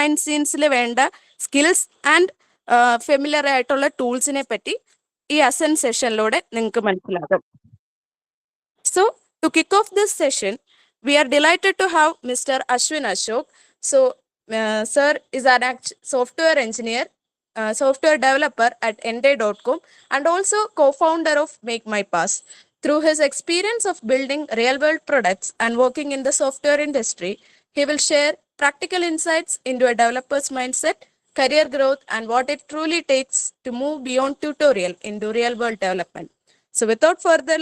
Behind സീൻസിൽ വേണ്ട skills and familiar ആയിട്ടുള്ള ടൂൾസിനെ പറ്റി ഈ അസൻ സെഷനിലൂടെ നിങ്ങൾക്ക് മനസ്സിലാകും. So, to kick off this session, we are delighted to have Mr. Ashwin Ashok. So, sir is an software engineer, software developer at Ende.com, and also co-founder of Make My Pass. Through his experience of building real-world products and working in the software industry, he will share practical insights into a developer's mindset, career growth, and what it truly takes to move beyond tutorial into real-world development. So, without further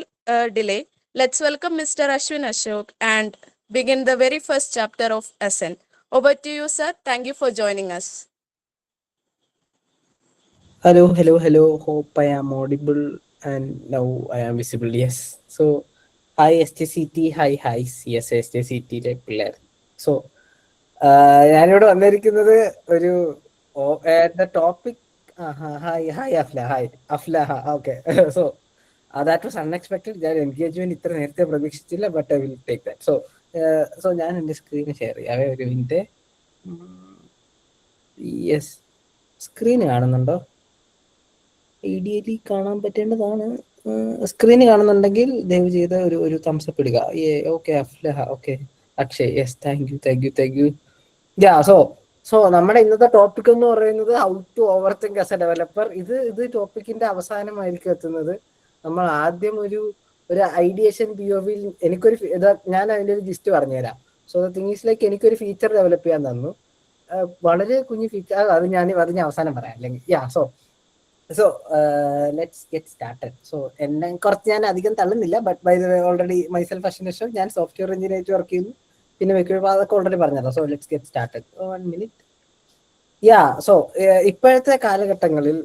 delay, let's welcome Mr. Ashwin Ashok and begin the very first chapter of Ascent. Over to you, sir. Thank you for joining us. Hello. Hope I am audible and now I am visible. Yes. So, hi SJCT, hi yes SJCT പിള്ളേർ. So ഞാനിവിടെ വന്നിരിക്കുന്നത് ഒരു topic hi Aflaha okay. So that was unexpected. ഞാൻ engagement ഇത്ര നേരത്തെ പ്രതീക്ഷിച്ചില്ല, but I will take that. So ഞാൻ എൻ്റെ സ്ക്രീൻ ഷെയർ ചെയ്യാം. ഒരു മിനിറ്റ്. യെസ്, സ്ക്രീൻ കാണുന്നുണ്ടോ? ഐഡിയലി കാണാൻ പറ്റേണ്ടതാണ്. സ്ക്രീന് കാണുന്നുണ്ടെങ്കിൽ ദയവ് ചെയ്ത് ഒരു തംസപ്പ് ഇടുക. Okay Aflaha, okay Akshay, yes, thank you. So നമ്മുടെ ഇന്നത്തെ ടോപ്പിക് എന്ന് പറയുന്നത് how to overthink as a developer. ഇത് ടോപ്പിക്കിന്റെ അവസാനമായിരിക്കും എത്തുന്നത്. നമ്മൾ ആദ്യം ഒരു ഐഡിയേഷൻ POV ഞാൻ അതിന്റെ ഒരു ജിസ്റ്റ് പറഞ്ഞുതരാം. So the thing is like എനിക്കൊരു ഫീച്ചർ ഡെവലപ്പ് ചെയ്യാൻ തന്നു, വളരെ കുഞ്ഞു ഫീച്ചർ. അത് ഞാൻ അവസാനം പറയാം അല്ലെങ്കിൽ so let's get started. So എന്നെ കുറച്ച് ഞാൻ അധികം തള്ളുന്നില്ല, but by the way already myself Ashwin Ashok, ഞാൻ സോഫ്റ്റ്വെയർ എഞ്ചിനീയർ ആയിട്ട് വർക്ക് ചെയ്യുന്നു. പിന്നെ അതൊക്കെ ഓൾറെഡി പറഞ്ഞല്ലോ. So let's get started. 1 minute. So ഇപ്പോഴത്തെ കാലഘട്ടങ്ങളിൽ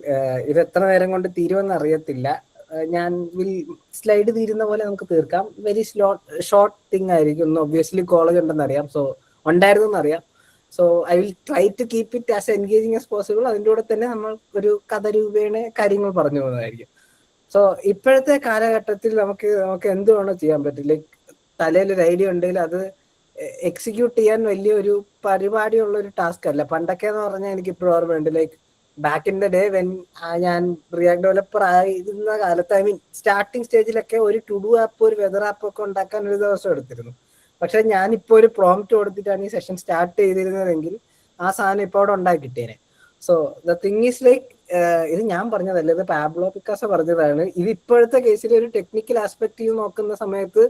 ഇത് എത്ര നേരം കൊണ്ട് തീരുമെന്ന് അറിയത്തില്ല. ഞാൻ സ്ലൈഡ് തീരുന്ന പോലെ നമുക്ക് തീർക്കാം. വെരി ഷോർട്ട് തിങ് ആയിരിക്കും. ഒബ്വിയസ്ലി കോളേജ് ഉണ്ടെന്ന് അറിയാം, സോ ഉണ്ടായിരുന്നു എന്നറിയാം. So I will try to keep it as engaging as possible. അതിൻ്റെ കൂടെ തന്നെ നമ്മൾ ഒരു കഥ രൂപേണ കാര്യങ്ങൾ പറഞ്ഞു പോകുന്നതായിരിക്കും. സോ ഇപ്പോഴത്തെ കാലഘട്ടത്തിൽ നമുക്ക് എന്ത് വേണോ ചെയ്യാൻ പറ്റും. ലൈക്ക് തലയിലൊരു ഐഡിയ ഉണ്ടെങ്കിൽ അത് എക്സിക്യൂട്ട് ചെയ്യാൻ വലിയൊരു പരിപാടിയുള്ള ഒരു ടാസ്ക് അല്ല. പണ്ടൊക്കെ എന്ന് പറഞ്ഞാൽ എനിക്ക് ഇപ്പോഴും ഓർമ്മയുണ്ട്, like back in the day when ഞാൻ റിയാക്ട് ഡെവലപ്പർ ആയിരുന്ന കാലത്ത്, ഐ മീൻ സ്റ്റാർട്ടിങ് സ്റ്റേജിലൊക്കെ ഒരു ടു ഡു ആപ്പ്, ഒരു വെതർ ആപ്പ് ഒക്കെ ഉണ്ടാക്കാൻ ഒരു ദിവസം എടുത്തിരുന്നു. പക്ഷെ ഞാനിപ്പോൾ ഒരു പ്രോംപ്റ്റ് കൊടുത്തിട്ടാണ് ഈ സെഷൻ സ്റ്റാർട്ട് ചെയ്തിരുന്നതെങ്കിൽ ആ സാധനം ഇപ്പോൾ അവിടെ ഉണ്ടാക്കി കിട്ടിയേനെ. So the thing is like, ഇത് ഞാൻ പറഞ്ഞതല്ല, ഇത് പാബ്ലോ പിക്കാസോ പറഞ്ഞതാണ്. ഇത് ഇപ്പോഴത്തെ കേസിൽ ഒരു ടെക്നിക്കൽ ആസ്പെക്ട് നോക്കുന്ന സമയത്ത്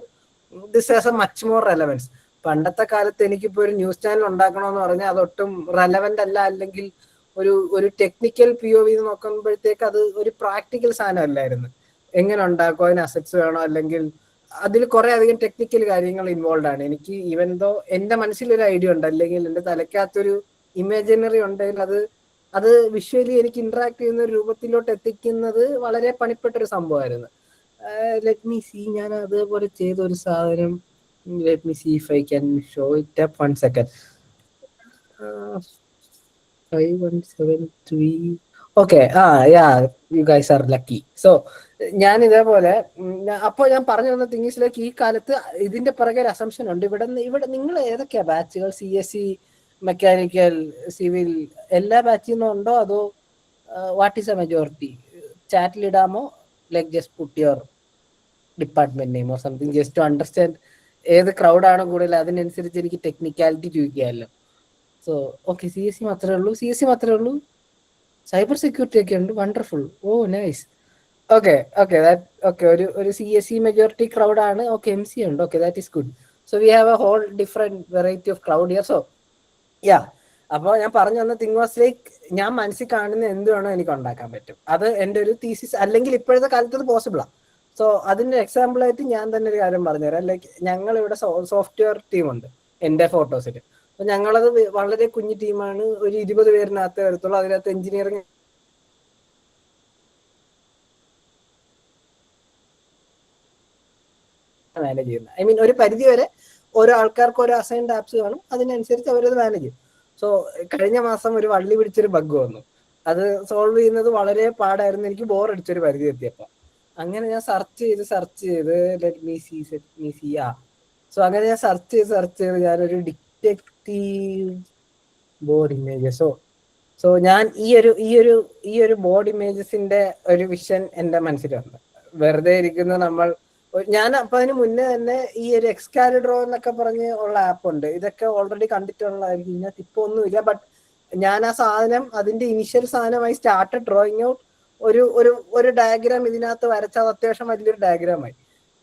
this has A much more relevance. പണ്ടത്തെ കാലത്ത് എനിക്കിപ്പോൾ ഒരു ന്യൂസ് ചാനൽ ഉണ്ടാക്കണമെന്ന് പറഞ്ഞാൽ അതൊട്ടും റെലവെന്റ് അല്ല, അല്ലെങ്കിൽ ഒരു ടെക്നിക്കൽ POV നോക്കുമ്പോഴത്തേക്ക് അത് ഒരു പ്രാക്ടിക്കൽ സാധനം അല്ലായിരുന്നു. എങ്ങനെ ഉണ്ടാക്കും, അതിന് അസറ്റ്സ് വേണോ, അല്ലെങ്കിൽ അതിൽ കുറെ അധികം ടെക്നിക്കൽ കാര്യങ്ങൾ ഇൻവോൾവ് ആണ്. എനിക്ക് ഈവൻ ദോ എന്റെ മനസ്സിലൊരു ഐഡിയ ഉണ്ട്, അല്ലെങ്കിൽ എന്റെ തലയ്ക്കകത്തൊരു ഇമാജിനറി ഉണ്ടെങ്കിൽ അത് വിഷ്വലി എനിക്ക് ഇന്ററാക്ട് ചെയ്യുന്ന ഒരു രൂപത്തിലോട്ട് എത്തിക്കുന്നത് വളരെ പണിപ്പെട്ടൊരു സംഭവമായിരുന്നു. ലെറ്റ് മീ സീ, ഞാൻ അതേപോലെ ചെയ്ത ഒരു സാധനം. Let me see if I can show it up. 1 second. 5173. Okay, you guys are lucky. So ഞാൻ ഇതേപോലെ അപ്പോൾ ഞാൻ പറഞ്ഞു തന്ന തിങ്സിലേക്ക് ഈ കാലത്ത് ഇതിന്റെ പിറകെ ഒരു അസംഷൻ ഉണ്ട്. ഇവിടെ നിങ്ങൾ ഏതൊക്കെയാ ബാച്ചുകൾ? CSE, മെക്കാനിക്കൽ, സിവിൽ, എല്ലാ ബാച്ചിൽ നിന്നും ഉണ്ടോ? അതോ വാട്ട് ഈസ് എ മെജോറിറ്റി? ചാറ്റിലിടാമോ? Like just put your department name or something, just to understand ഏത് ക്രൗഡാണ് കൂടുതൽ. അതിനനുസരിച്ച് എനിക്ക് ടെക്നിക്കാലിറ്റി ചോദിക്കാമല്ലോ. സോ ഓക്കെ, CSE മാത്രമേ ഉള്ളൂ. സൈബർ സെക്യൂരിറ്റി ഒക്കെ ഉണ്ട്. വണ്ടർഫുൾ. Oh nice. ഓക്കെ, ഒരു CSE മെജോറിറ്റി ക്രൗഡ് ആണ്. ഓക്കെ, MC ഉണ്ട്. Okay, that is good. So we have a whole different variety of crowd here. So അപ്പോൾ ഞാൻ പറഞ്ഞു തന്ന തിങ് വാസ് ലൈക്ക്, ഞാൻ മനസ്സിൽ കാണുന്ന എന്ത് വേണോ എനിക്ക് ഉണ്ടാക്കാൻ പറ്റും. അത് എൻ്റെ ഒരു തീസിസ്, അല്ലെങ്കിൽ ഇപ്പോഴത്തെ കാലത്ത് അത് പോസിബിളാണ്. സോ അതിന്റെ എക്സാമ്പിൾ ആയിട്ട് ഞാൻ തന്നെ ഒരു കാര്യം പറഞ്ഞുതരാം. ലൈക്ക് ഞങ്ങൾ ഇവിടെ സോഫ്റ്റ്വെയർ ടീമുണ്ട് എൻ്റെ ഫോട്ടോസിൽ. അപ്പൊ ഞങ്ങളത് വളരെ കുഞ്ഞു ടീമാണ്. ഒരു 20 പേരിനകത്ത് വരത്തുള്ളൂ. അതിനകത്ത് എഞ്ചിനീയറിംഗ് മാനേജ് ചെയ്യുന്നത്. ഐ മീൻ ഒരു പരിധി വരെ ഓരോ ആൾക്കാർക്ക് ഓരോ അസൈൻഡ് ആപ്സ് കാണും, അതിനനുസരിച്ച് അവരത് മാനേജ് ചെയ്യും. സോ കഴിഞ്ഞ മാസം ഒരു വള്ളി പിടിച്ചൊരു ബഗ് വന്നു. അത് സോൾവ് ചെയ്യുന്നത് വളരെ പാടായിരുന്നു. എനിക്ക് ബോർ അടിച്ചൊരു പരിധി എത്തിയപ്പോൾ അങ്ങനെ ഞാൻ സെർച്ച് ചെയ്ത് ലെറ്റ് മീ സീ. സോ അങ്ങനെ ഞാൻ സെർച്ച് ചെയ്ത് ഞാനൊരു ഡിറ്റക്റ്റീവ് ബോർഡ് ഇമേജസോ. സോ ഞാൻ ഈ ഒരു ബോർഡ് ഇമേജസിന്റെ ഒരു വിഷൻ എന്റെ മനസ്സിൽ വന്നു. വെറുതെ ഇരിക്കുന്ന നമ്മൾ, ഞാൻ അപ്പൊ അതിന് മുന്നേ തന്നെ ഈ ഒരു എക്സ്കാലിഡ്രോ എന്നൊക്കെ പറഞ്ഞ് ഉള്ള ആപ്പ് ഉണ്ട്. ഇതൊക്കെ ഓൾറെഡി കണ്ടിട്ടുള്ളതായിരിക്കും, ഇതിനകത്ത് ഇപ്പൊ ഒന്നുമില്ല. ബട്ട് ഞാൻ ആ സാധനം, അതിന്റെ ഇനിഷ്യൽ സാധനമായി സ്റ്റാർട്ടഡ് ഡ്രോയിങ് ഔട്ട് ഒരു ഡയഗ്രാം ഇതിനകത്ത് വരച്ചാൽ അത്യാവശ്യം വലിയൊരു ഡയഗ്രാമായി.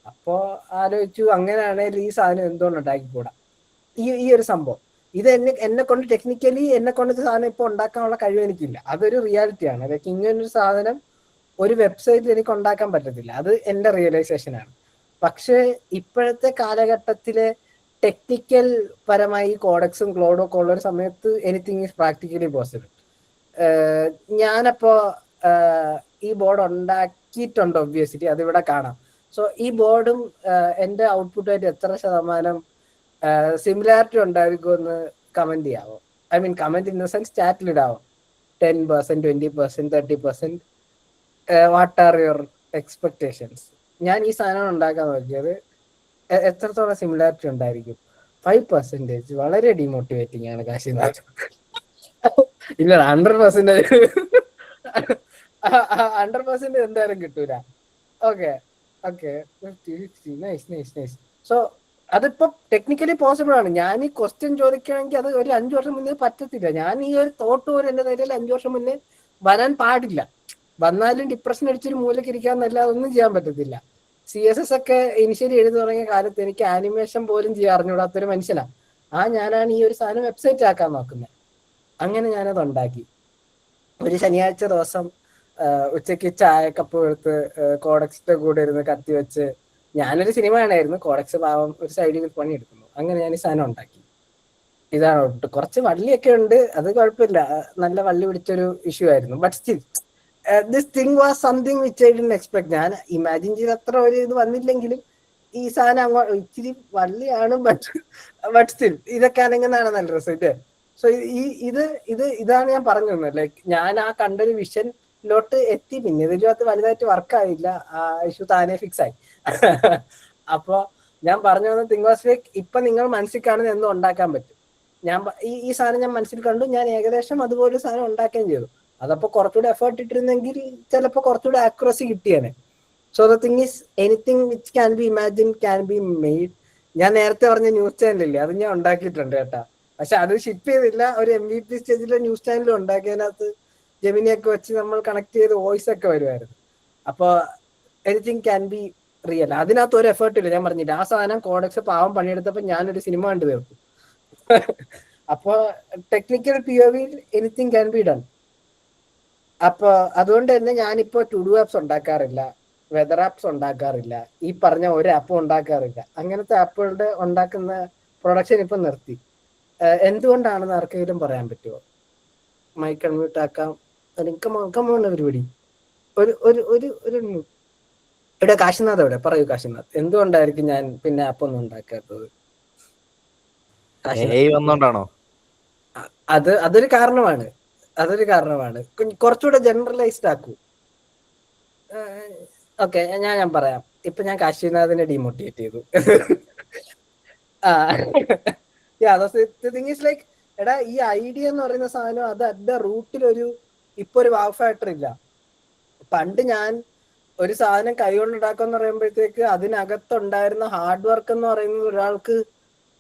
അപ്പോ ആലോചിച്ചു, അങ്ങനെയാണെങ്കിൽ ഈ സാധനം എന്തുകൊണ്ട് ഉണ്ടാക്കിക്കൂടാ, ഈ ഒരു സംഭവം. ഇത് എന്നെ കൊണ്ട് ടെക്നിക്കലി എന്നെ കൊണ്ട് സാധനം ഇപ്പൊ ഉണ്ടാക്കാനുള്ള കഴിവ് എനിക്കില്ല, അതൊരു റിയാലിറ്റിയാണ്. ലൈക്ക് ഇങ്ങനൊരു സാധനം ഒരു വെബ്സൈറ്റിൽ എനിക്ക് ഉണ്ടാക്കാൻ പറ്റത്തില്ല, അത് എന്റെ റിയലൈസേഷനാണ്. പക്ഷേ ഇപ്പോഴത്തെ കാലഘട്ടത്തിലെ ടെക്നിക്കൽ പരമായി കോഡക്സും ക്ലോഡും ഒക്കെ ഉള്ള ഒരു സമയത്ത് എനിത്തിങ് ഈസ് പ്രാക്ടിക്കലി പോസിബിൾ. ഞാനപ്പോ ഈ ബോർഡ് ഉണ്ടാക്കിയിട്ടുണ്ട്, ഒബ്വിയസ്ലി അതിവിടെ കാണാം. സോ ഈ ബോർഡും എന്റെ ഔട്ട്പുട്ടായിട്ട് എത്ര ശതമാനം സിമിലാരിറ്റി ഉണ്ടായിരിക്കുമെന്ന് കമന്റ് ചെയ്യാവോ? I mean comment in the sense ചാറ്റിലിടാവോ? 10%, 20%, 30%, വാട്ട് ആർ യുവർ എക്സ്പെക്ടേഷൻസ്? ഞാൻ ഈ സാധനം ഉണ്ടാക്കാൻ നോക്കിയത് എത്രത്തോളം സിമിലാരിറ്റി ഉണ്ടായിരിക്കും? 5% വളരെ ഡിമോട്ടിവേറ്റിംഗ് ആണ് കാശിനാഥ്. ഇല്ല, 100% 100% എന്തായാലും കിട്ടൂല. Okay okay, nice. സോ അതിപ്പോ ടെക്നിക്കലി പോസിബിൾ ആണ്. ഞാൻ ഈ ക്വസ്റ്റ്യൻ ചോദിക്കുകയാണെങ്കിൽ അത് ഒരു 5 വർഷം മുന്നേ പറ്റത്തില്ല. ഞാൻ ഈ ഒരു തോട്ട് പോലും എന്റെ നിലയിൽ 5 വർഷം മുന്നേ വരാൻ പാടില്ല. വന്നാലും ഡിപ്രഷൻ അടിച്ചൊരു മൂലയ്ക്ക് ഇരിക്കാന്നല്ലാതെ ഒന്നും ചെയ്യാൻ പറ്റത്തില്ല. CSS ഒക്കെ ഇനിഷ്യലി എഴുതി തുടങ്ങിയ കാലത്ത് എനിക്ക് ആനിമേഷൻ പോലും ചെയ്യാൻ അറിഞ്ഞുകൂടാത്തൊരു മനുഷ്യനാണ്. ഞാനാണ് ഈ ഒരു സാധനം വെബ്സൈറ്റ് ആക്കാൻ നോക്കുന്നത്. അങ്ങനെ ഞാനത് ഉണ്ടാക്കി. ഒരു ശനിയാഴ്ച ദിവസം ഉച്ചയ്ക്ക് ചായക്കപ്പ് എടുത്ത് കോഡക്സിന്റെ കൂടെ ഇരുന്ന് കത്തി വെച്ച്, ഞാനൊരു സിനിമ കാണായിരുന്നു, കോഡക്സ് പാവം ഒരു സൈഡിൽ പണിയെടുക്കുന്നു. അങ്ങനെ ഞാൻ ഈ സാധനം ഉണ്ടാക്കി. ഇതാണ്, കുറച്ച് വള്ളിയൊക്കെ ഉണ്ട്, അത് കുഴപ്പമില്ല, നല്ല വള്ളി പിടിച്ചൊരു ഇഷ്യൂ ആയിരുന്നു. But still this thing was something which I didn't expect. ഞാൻ ഇമാജിൻ ചെയ്ത അത്ര ഒരു ഇത് വന്നില്ലെങ്കിലും ഈ സാധനം അങ്ങോട്ട് ഇച്ചിരി വള്ളിയാണ്. ബട്ട് സ്റ്റിൽ ഇതൊക്കെ അനങ്ങുന്നതാണ് നല്ല റിസൾട്ട്. സോ ഇതാണ് ഞാൻ പറഞ്ഞു തന്നത്. ലൈക്ക് ഞാൻ ആ കണ്ടൊരു വിഷനിലോട്ട് എത്തി. പിന്നെ ഇതിനകത്ത് വലുതായിട്ട് വർക്കായില്ല, ആ ഇഷ്യൂ താനെ ഫിക്സ് ആയി. അപ്പൊ ഞാൻ പറഞ്ഞു വന്ന തിങ് വാസ് ലൈക്ക്, ഇപ്പൊ നിങ്ങൾ മനസ്സിൽ കാണുന്ന എന്തോ ഉണ്ടാക്കാൻ പറ്റും. ഞാൻ ഈ സാധനം ഞാൻ മനസ്സിൽ കണ്ടു, ഞാൻ ഏകദേശം അതുപോലെ സാധനം ഉണ്ടാക്കുകയും ചെയ്തു. അതപ്പോ കുറച്ചുകൂടി എഫേർട്ട് ഇട്ടിരുന്നെങ്കിൽ ചിലപ്പോൾ കുറച്ചുകൂടി ആക്യുറസി കിട്ടിയേനെ. So the thing is, anything which can be imagine can be made. ഞാൻ നേരത്തെ പറഞ്ഞ ന്യൂസ് ചാനലില്ലേ, അത് ഞാൻ ഉണ്ടാക്കിയിട്ടുണ്ട് കേട്ടാ. പക്ഷെ അത് ഷിപ്പ് ചെയ്തില്ല. ഒരു MVP സ്റ്റേജിലെ ന്യൂസ് ചാനൽ ഉണ്ടാക്കിയതിനകത്ത് ജെമിനിയൊക്കെ വെച്ച് നമ്മൾ കണക്ട് ചെയ്ത് വോയിസ് ഒക്കെ വരുമായിരുന്നു. അപ്പൊ എനിത്തിങ് ക്യാൻ ബി റിയൽ. അതിനകത്ത് ഒരു എഫേർട്ട് ഇല്ല. ഞാൻ പറഞ്ഞില്ല, ആ സാധനം കോഡക്സ് പാവം പണിയെടുത്തപ്പോ ഞാനൊരു സിനിമ കണ്ടു തീർത്തു. അപ്പൊ technical POV anything can be done. അപ്പൊ അതുകൊണ്ട് തന്നെ ഞാനിപ്പോ ടു ഡു ആപ്സ് ഉണ്ടാക്കാറില്ല, വെതർ ആപ്സ് ഉണ്ടാക്കാറില്ല, ഈ പറഞ്ഞ ഒരു ആപ്പും ഉണ്ടാക്കാറില്ല. അങ്ങനത്തെ ആപ്പുകളുടെ ഉണ്ടാക്കുന്ന പ്രൊഡക്ഷൻ ഇപ്പൊ നിർത്തി. എന്തുകൊണ്ടാണെന്ന് ആർക്കെങ്കിലും പറയാൻ പറ്റുമോ? മൈക്ക് അൺമ്യൂട്ട് ആക്കാം. കമോൺ പരിപാടി. ഒരു ഇവിടെ കാശിനാഥ് എവിടെ? പറയൂ കാശിനാഥ്, എന്തുകൊണ്ടായിരിക്കും ഞാൻ പിന്നെ ആപ്പ് ഒന്നും ഉണ്ടാക്കാത്തത്? വന്നോണ്ടാണോ? അതൊരു കാരണമാണ്. കുറച്ചുകൂടെ ജനറലൈസ്ഡ് ആക്കൂ. ഓക്കെ, ഞാൻ പറയാം. ഇപ്പൊ ഞാൻ കാശിനാഥിനെ ഡിമോട്ടിവേറ്റ് ചെയ്തു. ലൈക്ക്, എടാ, ഈ ഐഡിയ എന്ന് പറയുന്ന സാധനം, അത് അതിന്റെ റൂട്ടിൽ ഇപ്പൊ ഒരു വാവ് ഫാക്ടർ ഇല്ല. പണ്ട് ഞാൻ ഒരു സാധനം കൈകൊണ്ട് ഉണ്ടാക്കാന്ന് പറയുമ്പോഴത്തേക്ക് അതിനകത്തുണ്ടായിരുന്ന ഹാർഡ് വർക്ക് എന്ന് പറയുന്നത് ഒരാൾക്ക്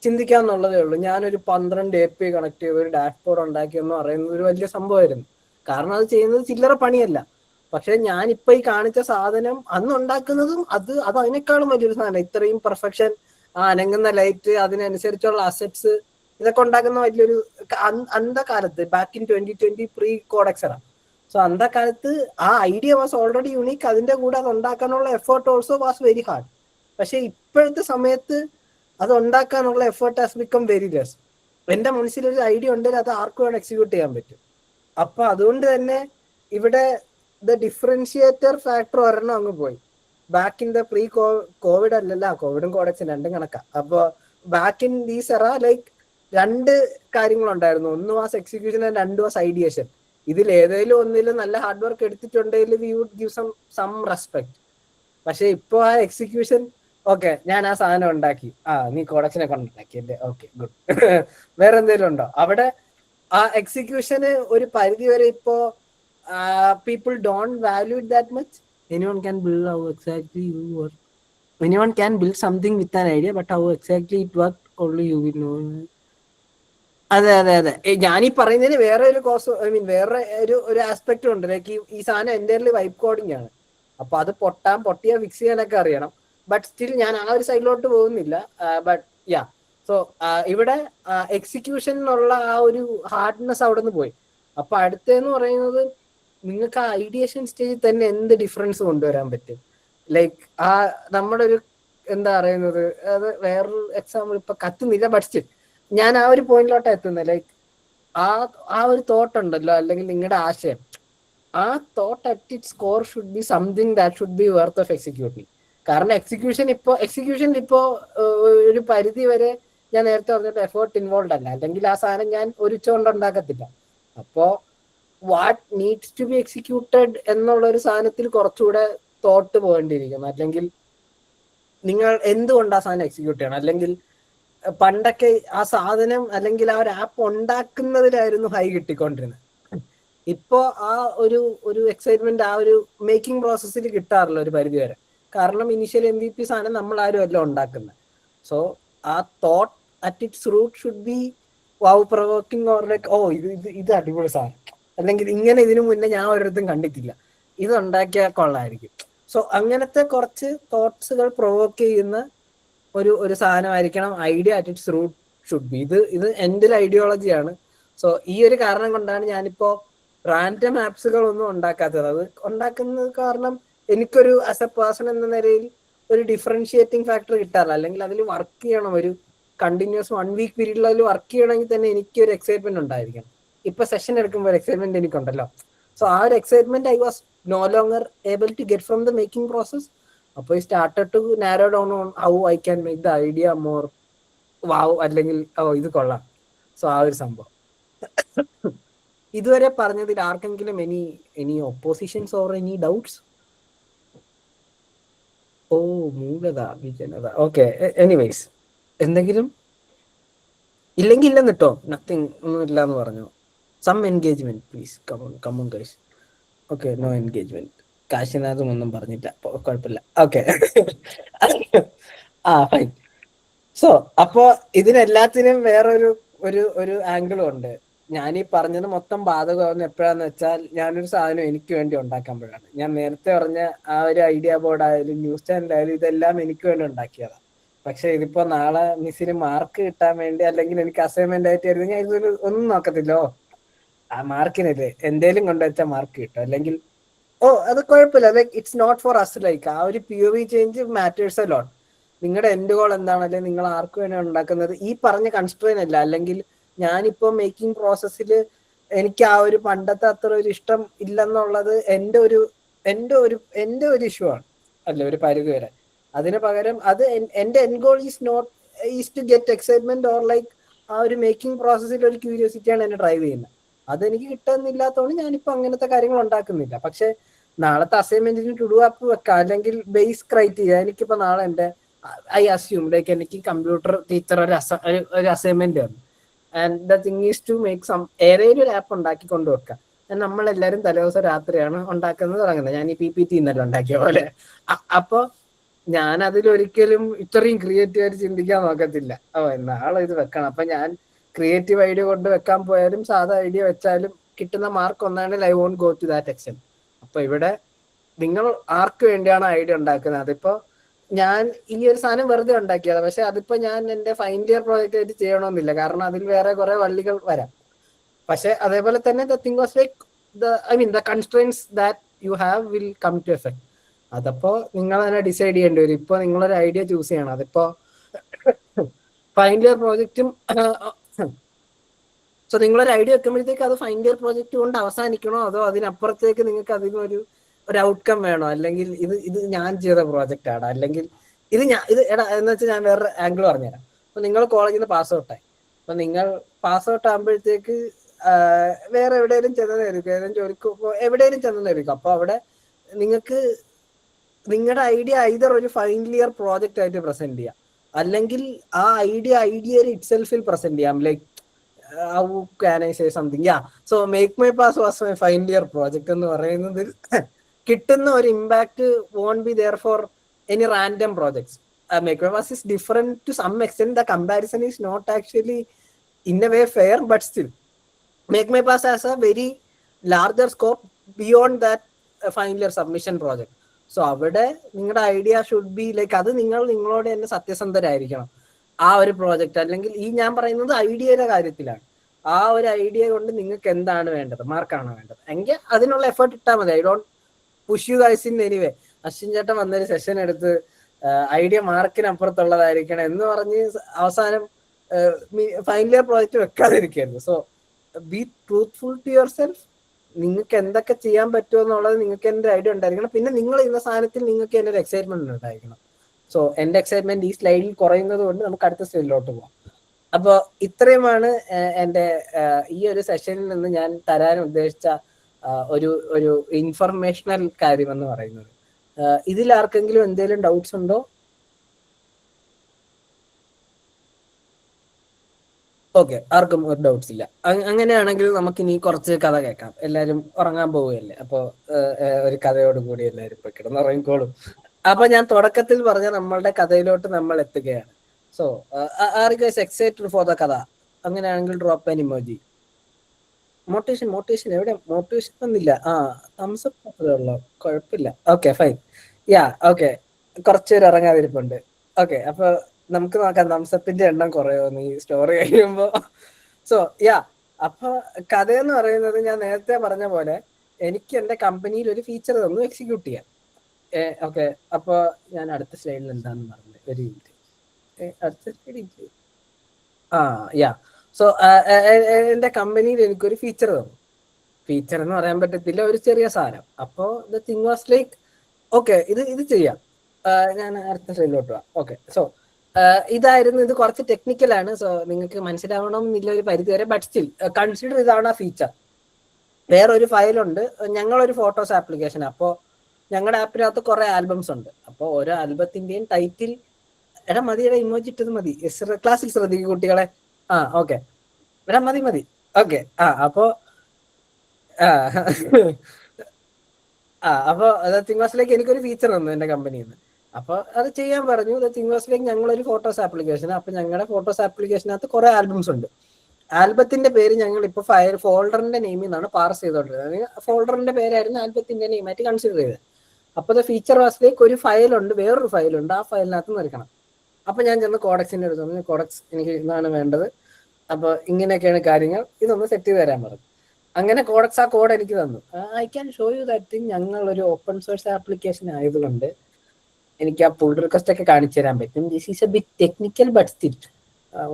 ചിന്തിക്കാന്നുള്ളതേ ഉള്ളൂ. ഞാനൊരു 12 API കണക്ട് ചെയ്ത് ഒരു ഡാഷ്ബോർഡ് ഉണ്ടാക്കിയെന്ന് പറയുന്നത് ഒരു വലിയ സംഭവമായിരുന്നു. കാരണം അത് ചെയ്യുന്നത് ചില്ലറ പണിയല്ല. പക്ഷെ ഞാനിപ്പൊ ഈ കാണിച്ച സാധനം അന്ന് ഉണ്ടാക്കുന്നതും അത് അതിനേക്കാളും വലിയൊരു സാധനം. ഇത്രയും പെർഫെക്ഷൻ, അനങ്ങുന്ന ലൈറ്റ്, അതിനനുസരിച്ചുള്ള അസറ്റ്സ്, ഇതൊക്കെ ഉണ്ടാക്കുന്ന വലിയൊരു അന്ധകാലത്ത്, ബാക്ക് ഇൻ 2020 പ്രീ കോഡെക്സറ. സോ അന്ധകാലത്ത് ആ ഐഡിയ വാസ് ഓൾറെഡി യുണീക്ക്. അതിന്റെ കൂടെ അത് ഉണ്ടാക്കാനുള്ള effort also was very hard. പക്ഷെ ഇപ്പോഴത്തെ സമയത്ത് അത് ഉണ്ടാക്കാനുള്ള effort has become very less. എന്റെ മനസ്സിൽ ഒരു ഐഡിയ ഉണ്ടെങ്കിൽ അത് ആർക്കും വേണം എക്സിക്യൂട്ട് ചെയ്യാൻ പറ്റും. അപ്പൊ അതുകൊണ്ട് തന്നെ ഇവിടെ ദ ഡിഫറൻഷിയേറ്റർ ഫാക്ടർ ഒരെണ്ണം അങ്ങ് പോയി. Back in the pre covid അല്ലല്ല, കോവിഡും കോഡക്സും രണ്ടും കണക്കാം. അപ്പൊ back in these era like 2 കാര്യങ്ങളുണ്ടായിരുന്നു. ഒന്ന് was execution and 2 was ideation. ഇതിൽ ഏതെങ്കിലും ഒന്നിലും നല്ല ഹാർഡ് വർക്ക് എടുത്തിട്ടുണ്ടെങ്കിൽ we would give some respect. പക്ഷെ ഇപ്പൊ ആ എക്സിക്യൂഷൻ, ഓക്കെ ഞാൻ ആ സാധനം ഉണ്ടാക്കി, നീ കോഡക്സിനെ കൊണ്ടുണ്ടാക്കി അല്ലേ, ഓക്കെ ഗുഡ്. വേറെ എന്തെങ്കിലും ഉണ്ടോ? അവിടെ ആ എക്സിക്യൂഷന് ഒരു പരിധി വരെ ഇപ്പോ people don't value it that much. Anyone can build how exactly you work. Anyone can build something with an idea, but how exactly it work only you will know. അതെ അതെ അതെ. ഞാനീ പറയുന്നതിന് വേറെ ഒരു കോസ്, ഐ മീൻ വേറെ ഒരു aspect ഉണ്ട്. ലൈക്ക് ഈ സാധനം എൻ്റെ വൈപ്പ് കോഡിങ് ആണ്. അപ്പൊ അത് പൊട്ടിയ ഫിക്സ് ചെയ്യാനൊക്കെ അറിയണം. ബട്ട് സ്റ്റിൽ ഞാൻ ആ ഒരു സൈഡിലോട്ട് പോകുന്നില്ല. ബട്ട് യാ, സോ ഇവിടെ എക്സിക്യൂഷൻ എന്നുള്ള ആ ഒരു ഹാർഡ്നെസ് അവിടെ നിന്ന് പോയി. അപ്പൊ അടുത്തെന്ന് പറയുന്നത് നിങ്ങൾക്ക് ആ ഐഡിയേഷൻ സ്റ്റേജിൽ തന്നെ എന്ത് ഡിഫറൻസ് കൊണ്ടുവരാൻ പറ്റും. ലൈക്ക് ആ നമ്മുടെ ഒരു എന്താ പറയുന്നത്, അത് വേറൊരു എക്സാമ്പിൾ ഇപ്പൊ കത്തുന്നില്ല, ബട്ട് സ്റ്റിൽ ഞാൻ ആ ഒരു പോയിന്റിലോട്ട് എത്തുന്നത്. ലൈക്ക് ആ ഒരു തോട്ട് ഉണ്ടല്ലോ, അല്ലെങ്കിൽ നിങ്ങളുടെ ആശയം, ആ thought at it score should be something that should be worth of executing. കാരണം എക്സിക്യൂഷനിൽ ഇപ്പോ ഒരു പരിധി വരെ ഞാൻ നേരത്തെ പറഞ്ഞിട്ട് എഫേർട്ട് ഇൻവോൾവ് അല്ല, അല്ലെങ്കിൽ ആ സാധനം ഞാൻ ഒരു കൊണ്ട് ഉണ്ടാക്കത്തില്ല. അപ്പോ what needs to be executed എന്നുള്ള ഒരു സാധനത്തിൽ കുറച്ചുകൂടെ തോട്ട് പോകേണ്ടിയിരിക്കുന്നു. അല്ലെങ്കിൽ നിങ്ങൾ എന്തുകൊണ്ട് ആ സാധനം എക്സിക്യൂട്ട് ചെയ്യണം. അല്ലെങ്കിൽ പണ്ടൊക്കെ ആ സാധനം അല്ലെങ്കിൽ ആ ഒരു ആപ്പ് ഉണ്ടാക്കുന്നതിലായിരുന്നു ഹൈ കിട്ടിക്കൊണ്ടിരുന്നത്. ഇപ്പോ ആ ഒരു എക്സൈറ്റ്മെന്റ് ആ ഒരു മേക്കിംഗ് പ്രോസസ്സിൽ കിട്ടാറില്ല ഒരു പരിധി വരെ. കാരണം ഇനിഷ്യൽ MVP സാധനം നമ്മൾ ആരും അല്ല ഉണ്ടാക്കുന്നത്. സോ ആ thought at its root should be wow provoking, or like oh ഇത് അടിപൊളി സാധനം, അല്ലെങ്കിൽ ഇങ്ങനെ ഇതിനു മുന്നേ ഞാൻ ഒരിടത്തും കണ്ടിട്ടില്ല, ഇത് ഉണ്ടാക്കിയാൽ കൊള്ളായിരിക്കും. സോ അങ്ങനത്തെ കുറച്ച് തോട്ട്സുകൾ പ്രൊവോക്ക് ചെയ്യുന്ന ഒരു സാധനമായിരിക്കണം idea at its root should be. ഇത് എൻ്റെ ഒരു ഐഡിയോളജിയാണ്. സോ ഈ ഒരു കാരണം കൊണ്ടാണ് ഞാനിപ്പോ റാൻഡം ആപ്സുകൾ ഒന്നും ഉണ്ടാക്കാത്തത്. അത് ഉണ്ടാക്കുന്നത് കാരണം എനിക്കൊരു ആസ് എ പേഴ്സൺ എന്ന നിലയിൽ ഒരു ഡിഫറൻഷിയേറ്റിംഗ് ഫാക്ടർ കിട്ടാറില്ല. അല്ലെങ്കിൽ അതിൽ വർക്ക് ചെയ്യണം, ഒരു കണ്ടിന്യൂസ് 1 വീക്ക് പീരീഡിൽ അതിൽ വർക്ക് ചെയ്യണമെങ്കിൽ തന്നെ എനിക്ക് ഒരു എക്സൈറ്റ്മെന്റ് ഉണ്ടായിരിക്കണം. ഇപ്പൊ സെഷൻ എടുക്കുമ്പോൾ ഒരു എക്സൈറ്റ്മെന്റ് എനിക്കുണ്ടല്ലോ. സോ ആ ഒരു excitement I was no longer able to get from the making process. അപ്പോൾ ഈ started to narrow down on how I can make the idea more wow, അല്ലെങ്കിൽ ഓ ഇത് കൊള്ളാം. സോ ആ ഒരു സംഭവം. ഇതുവരെ പറഞ്ഞതിൽ ആർക്കെങ്കിലും any oppositions or any doubts? Oh മൂകത വിജനത. ഓക്കെ, എനിവേസ് എന്തെങ്കിലും ഇല്ലെങ്കിൽ ഇല്ലെന്ന് കേട്ടോ, നത്തിങ് ഒന്നും ഇല്ല എന്ന് പറഞ്ഞു. Some engagement please, come on guys. Okay, no engagement. കാശിനാഥും ഒന്നും പറഞ്ഞില്ല, കുഴപ്പമില്ല. ഓക്കെ, ആ ഫൈൻ. സോ അപ്പോ ഇതിനെല്ലാത്തിനും വേറൊരു ഒരു ആംഗിളും ഉണ്ട്. ഞാനീ പറഞ്ഞത് മൊത്തം ബാധകമാകുന്ന എപ്പോഴാന്ന് വെച്ചാൽ ഞാനൊരു സാധനം എനിക്ക് വേണ്ടി ഉണ്ടാക്കുമ്പോഴാണ്. ഞാൻ നേരത്തെ പറഞ്ഞ ആ ഒരു ഐഡിയ ബോർഡ് ആയാലും ന്യൂസ് ചാനൽ ആയാലും ഇതെല്ലാം എനിക്ക് വേണ്ടി ഉണ്ടാക്കിയതാണ്. പക്ഷെ ഇതിപ്പോ നാളെ മിസ്സിന് മാർക്ക് കിട്ടാൻ വേണ്ടി, അല്ലെങ്കിൽ എനിക്ക് അസൈൻമെന്റ് ആയിട്ട് ആയിരുന്നു, ഞാൻ ഇതൊരു ഒന്നും നോക്കത്തില്ലോ. ആ മാർക്കിനല്ലേ എന്തേലും കൊണ്ടുവച്ചാൽ മാർക്ക് കിട്ടും, അല്ലെങ്കിൽ ഓ അത് കുഴപ്പമില്ല. Like it's not for us. Like ആ ഒരു POV change matters a lot. നിങ്ങളുടെ എൻഡ് ഗോൾ എന്താണ്, അല്ലെങ്കിൽ നിങ്ങൾ ആർക്ക് വേണ്ടി ഉണ്ടാക്കുന്നത്, ഈ പറഞ്ഞ കൺസ്ട്രെയിൻ അല്ല. അല്ലെങ്കിൽ ഞാനിപ്പോ മേക്കിംഗ് പ്രോസസ്സിൽ എനിക്ക് ആ ഒരു പണ്ടത്തെ അത്ര ഒരു ഇഷ്ടം ഇല്ലെന്നുള്ളത് എൻ്റെ ഒരു ഇഷ്യൂ ആണ്, അല്ല ഒരു പരിധി വരെ. അതിന് പകരം അത് എൻ്റെ end goal is to get excitement, or like ആ ഒരു മേക്കിംഗ് പ്രോസസ്സിൽ ഒരു ക്യൂരിയോസിറ്റിയാണ് എന്നെ ഡ്രൈവ് ചെയ്യുന്നത്. അതെനിക്ക് കിട്ടുന്നില്ലാത്തതുകൊണ്ട് ഞാനിപ്പോ അങ്ങനത്തെ കാര്യങ്ങൾ ഉണ്ടാക്കുന്നില്ല. പക്ഷെ നാളത്തെ അസൈൻമെന്റിന് ടു ഡു ആപ്പ് വെക്കാം, അല്ലെങ്കിൽ ബേസ് ക്രൈറ്റീരിയ. എനിക്കിപ്പോ നാളെ എൻ്റെ ഐ അസ്യൂം ലൈക്ക് എനിക്ക് കമ്പ്യൂട്ടർ ടീച്ചർ ഒരു അസൈൻമെന്റ് ആണ്, and the thing is to make ഏതെങ്കിലും ഒരു ആപ്പ് ഉണ്ടാക്കി കൊണ്ടുവെക്കാം. നമ്മളെല്ലാരും തലേദിവസം രാത്രിയാണ് ഉണ്ടാക്കുന്നത് തുടങ്ങുന്നത്. ഞാൻ ഈ PPT ഇന്നലെ ഉണ്ടാക്കിയ പോലെ. അപ്പൊ ഞാൻ അതിലൊരിക്കലും ഇത്രയും ക്രിയേറ്റീവ് ആയിട്ട് ചിന്തിക്കാൻ നോക്കത്തില്ല. ഓ നാളെ ഇത് വെക്കണം. അപ്പൊ ഞാൻ ക്രിയേറ്റീവ് ഐഡിയ കൊണ്ട് വെക്കാൻ പോയാലും സാധാ ഐഡിയ വെച്ചാലും കിട്ടുന്ന മാർക്ക് ഒന്നാണെങ്കിൽ I won't go to that extent. അപ്പൊ ഇവിടെ നിങ്ങൾ ആർക്ക് വേണ്ടിയാണ് ഐഡിയ ഉണ്ടാക്കുന്നത്? അതിപ്പോ ഞാൻ ഈ ഒരു സാധനം വെറുതെ ഉണ്ടാക്കിയത്, പക്ഷെ അതിപ്പോ ഞാൻ എന്റെ ഫൈനൽ ഇയർ പ്രോജക്റ്റ് ആയിട്ട് ചെയ്യണമെന്നില്ല, കാരണം അതിൽ വേറെ കുറെ വള്ളികൾ വരാം. പക്ഷെ അതേപോലെ തന്നെ the thing was like the constraints that you have will come to effect. അതപ്പോ നിങ്ങൾ തന്നെ ഡിസൈഡ് ചെയ്യേണ്ടി വരും. ഇപ്പൊ നിങ്ങളൊരു ഐഡിയ ചൂസ് ചെയ്യണം. അതിപ്പോ ഫൈനൽ ഇയർ പ്രോജക്റ്റും സോ നിങ്ങളൊരു ഐഡിയ വെക്കുമ്പോഴത്തേക്ക് അത് ഫൈനൽ ഇയർ പ്രോജക്റ്റ് കൊണ്ട് അവസാനിക്കണോ, അതോ അതിനപ്പുറത്തേക്ക് നിങ്ങൾക്ക് അതിനൊരു ഔട്ട്കം വേണോ, അല്ലെങ്കിൽ ഇത് ഞാൻ ചെയ്ത പ്രോജക്റ്റ് ആണ്, അല്ലെങ്കിൽ എടാ എന്ന് വെച്ചാൽ ഞാൻ വേറെ ആംഗിൾ പറഞ്ഞുതരാം. അപ്പൊ നിങ്ങൾ കോളേജിൽ നിന്ന് പാസ് ഔട്ടായി. അപ്പൊ നിങ്ങൾ പാസ് ഔട്ട് ആകുമ്പോഴത്തേക്ക് വേറെ എവിടെയെങ്കിലും ചെന്നതായിരിക്കും, ഏതെങ്കിലും ജോലിക്ക് എവിടെയെങ്കിലും ചെന്നതായിരിക്കും. അപ്പൊ അവിടെ നിങ്ങൾക്ക് നിങ്ങളുടെ ഐഡിയ ഐദർ ഒരു ഫൈനൽ ഇയർ പ്രോജക്റ്റ് ആയിട്ട് പ്രസന്റ് ചെയ്യാം, അല്ലെങ്കിൽ ആ ഐഡിയ ഇറ്റ് സെൽഫിൽ പ്രസന്റ് ചെയ്യാം. Like how can I say something, yeah. So make my pass was my final year project എന്ന് പറയുന്നത് കിട്ടുന്ന ഒരു impact won't be there for any random projects. Make my pass is different to some extent. The comparison is not actually in a way fair, but still make my pass has a very larger scope beyond that final year submission project. So അവിടെ നിങ്ങളുടെ idea should be like അത് നിങ്ങളോട് തന്നെ സത്യസന്ധരായിരിക്കണം. ആ ഒരു project അല്ലെങ്കിൽ ഈ ഞാൻ പറയുന്നത് ഐഡിയയുടെ കാര്യത്തിലാണ്. ആ ഒരു ഐഡിയ കൊണ്ട് നിങ്ങൾക്ക് എന്താണ് വേണ്ടത്, മാർക്കാണോ വേണ്ടത് എങ്കിൽ അതിനുള്ള എഫേർട്ട് ഇട്ടാൽ മതി. I don't push you guys in anyway. Ashwin ചേട്ടൻ വന്നൊരു സെഷൻ എടുത്ത് ഐഡിയ മാർക്കിനപ്പുറത്തുള്ളതായിരിക്കണം എന്ന് പറഞ്ഞ് അവസാനം ഫൈനൽ ഇയർ പ്രോജക്റ്റ് വെക്കാതിരിക്കരുത്. So be truthful to yourself. നിങ്ങൾക്ക് എന്തൊക്കെ ചെയ്യാൻ പറ്റുമോ എന്നുള്ളത് നിങ്ങൾക്ക് എൻ്റെ ഐഡിയ ഉണ്ടായിരിക്കണം. പിന്നെ നിങ്ങൾ ഇന്ന സാധനത്തിൽ നിങ്ങൾക്ക് എൻ്റെ ഒരു എക്സൈറ്റ്മെന്റ് ഉണ്ടായിരിക്കണം. സോ എൻ്റെ എക്സൈറ്റ്മെന്റ് ഈ സ്ലൈഡിൽ കുറയുന്നത് കൊണ്ട് നമുക്ക് അടുത്ത സ്റ്റേജിലോട്ട് പോകാം. അപ്പോൾ ഇത്രയുമാണ് എൻ്റെ ഈ ഒരു സെഷനിൽ നിന്ന് ഞാൻ തരാൻ ഉദ്ദേശിച്ച ഒരു ഇൻഫർമേഷണൽ കാര്യം എന്ന് പറയുന്നത്. ഇതിൽ ആർക്കെങ്കിലും എന്തെങ്കിലും ഡൗട്ട്സ് ഉണ്ടോ? ഓക്കെ, ആർക്കും ഒരു ഡൗട്ട്സ് ഇല്ല. അങ്ങനെയാണെങ്കിൽ നമുക്ക് ഇനി കുറച്ച് കഥ കേൾക്കാം. എല്ലാവരും ഉറങ്ങാൻ പോവുകയല്ലേ, അപ്പോൾ ഒരു കഥയോട് കൂടി എല്ലാവരും പോയി കിടന്നുറങ്ങിക്കോളും. അപ്പൊ ഞാൻ തുടക്കത്തിൽ പറഞ്ഞ നമ്മളുടെ കഥയിലോട്ട് നമ്മൾ എത്തുകയാണ്. So are you guys excited for the കഥ? അങ്ങനെയാണെങ്കിൽ ഡ്രോപ്പ് ആൻ ഇമോജി. മോട്ടിവേഷൻ എവിടെ? മോട്ടിവേഷൻ ഒന്നില്ല. തംസ് അപ്പ് ഉള്ളോ? കുഴപ്പമില്ല. Okay fine. യാ ഓക്കെ, കുറച്ചുപേര് ഇറങ്ങാതിരിപ്പുണ്ട്. ഓക്കെ, അപ്പൊ നമുക്ക് നോക്കാം തംസപ്പിന്റെ എണ്ണം കുറയുമോ ഈ സ്റ്റോറി കഴിയുമ്പോ. സോ യാ, അപ്പൊ കഥയെന്ന് പറയുന്നത് ഞാൻ നേരത്തെ പറഞ്ഞ പോലെ എനിക്ക് എന്റെ കമ്പനിയിൽ ഒരു ഫീച്ചർ തന്നു എക്സിക്യൂട്ട് ചെയ്യാൻ. ഓക്കെ, അപ്പൊ ഞാൻ അടുത്ത സ്ലൈഡിൽ എന്താന്ന് പറഞ്ഞത് ഒരു മിനിറ്റ്. അടുത്ത സ്ലൈഡ്. യാ. സോ എന്റെ കമ്പനിയിൽ എനിക്കൊരു ഫീച്ചർ തന്നു. ഫീച്ചർ എന്ന് പറയാൻ പറ്റത്തില്ല, ഒരു ചെറിയ സാധനം. അപ്പോ the thing was like okay, ഇത് ചെയ്യാം. ഞാൻ അടുത്ത സ്ലൈഡിലോട്ട് പോവാം. ഓക്കെ, സോ ഇതായിരുന്നു. ഇത് കുറച്ച് ടെക്നിക്കലാണ്. സോ നിങ്ങൾക്ക് മനസ്സിലാവണം എന്നില്ല ഒരു പരിധി വരെ, ബട്ട് സ്റ്റിൽ കൺസിഡർ ഇതാണ് ആ ഫീച്ചർ. വേറൊരു ഫയലുണ്ട്, ഞങ്ങളൊരു ഫോട്ടോസ് ആപ്ലിക്കേഷൻ. അപ്പോൾ ഞങ്ങളുടെ ആപ്പിനകത്ത് കുറെ ആൽബംസ് ഉണ്ട്. അപ്പോൾ ഓരോ ആൽബത്തിന്റെയും ടൈറ്റിൽ മതിയുടെ ഇമോജി ഇട്ടത് മതി. ക്ലാസ്സിൽ ശ്രദ്ധിക്കും കുട്ടികളെ. ഓക്കെ, മതി. ഓക്കെ, അപ്പോ അപ്പൊ തിങ്വാസിലേക്ക് എനിക്കൊരു ഫീച്ചർ തന്നു എന്റെ കമ്പനിയിൽ നിന്ന്. അപ്പൊ അത് ചെയ്യാൻ പറഞ്ഞു. തിങ്വാസിലേക്ക് ഞങ്ങളൊരു ഫോട്ടോസ് ആപ്ലിക്കേഷൻ. അപ്പൊ ഞങ്ങളുടെ ഫോട്ടോസ് ആപ്ലിക്കേഷനകത്ത് കുറെ ആൽബംസ് ഉണ്ട്. ആൽബത്തിന്റെ പേര് ഞങ്ങൾ ഇപ്പൊ ഫോൾഡറിന്റെ നെയിമിൽ നിന്നാണ് പാർസ് ചെയ്തോണ്ടിരുന്നത്. ഫോൾഡറിന്റെ പേരായിരുന്നു ആൽബത്തിന്റെ നെയിമായിട്ട് കൺസിഡർ ചെയ്തത്. അപ്പൊ ഫീച്ചർ വാസിലേക്ക് ഒരു ഫയലുണ്ട്, വേറൊരു ഫയലുണ്ട്. ആ ഫയലിനകത്ത് നിൽക്കണം. അപ്പൊ ഞാൻ ചെന്ന് കോഡക്സിന്റെ അടുത്ത് പറഞ്ഞു, കോഡക്സ് എനിക്ക് ഇതാണ് വേണ്ടത്, അപ്പൊ ഇങ്ങനെയൊക്കെയാണ് കാര്യങ്ങൾ, ഇതൊന്ന് സെറ്റ് ചെയ്ത് തരാൻ പറഞ്ഞു. അങ്ങനെ കോഡക്സ് ആ കോഡ് എനിക്ക് തന്നു. I can show you that. ഞങ്ങൾ ഒരു ഓപ്പൺ സോഴ്സ് ആപ്ലിക്കേഷൻ ആയതുകൊണ്ട് എനിക്ക് ആ പുൾ റിക്വസ്റ്റ് ഒക്കെ കാണിച്ചു തരാൻ പറ്റും. This is A bit technical but still.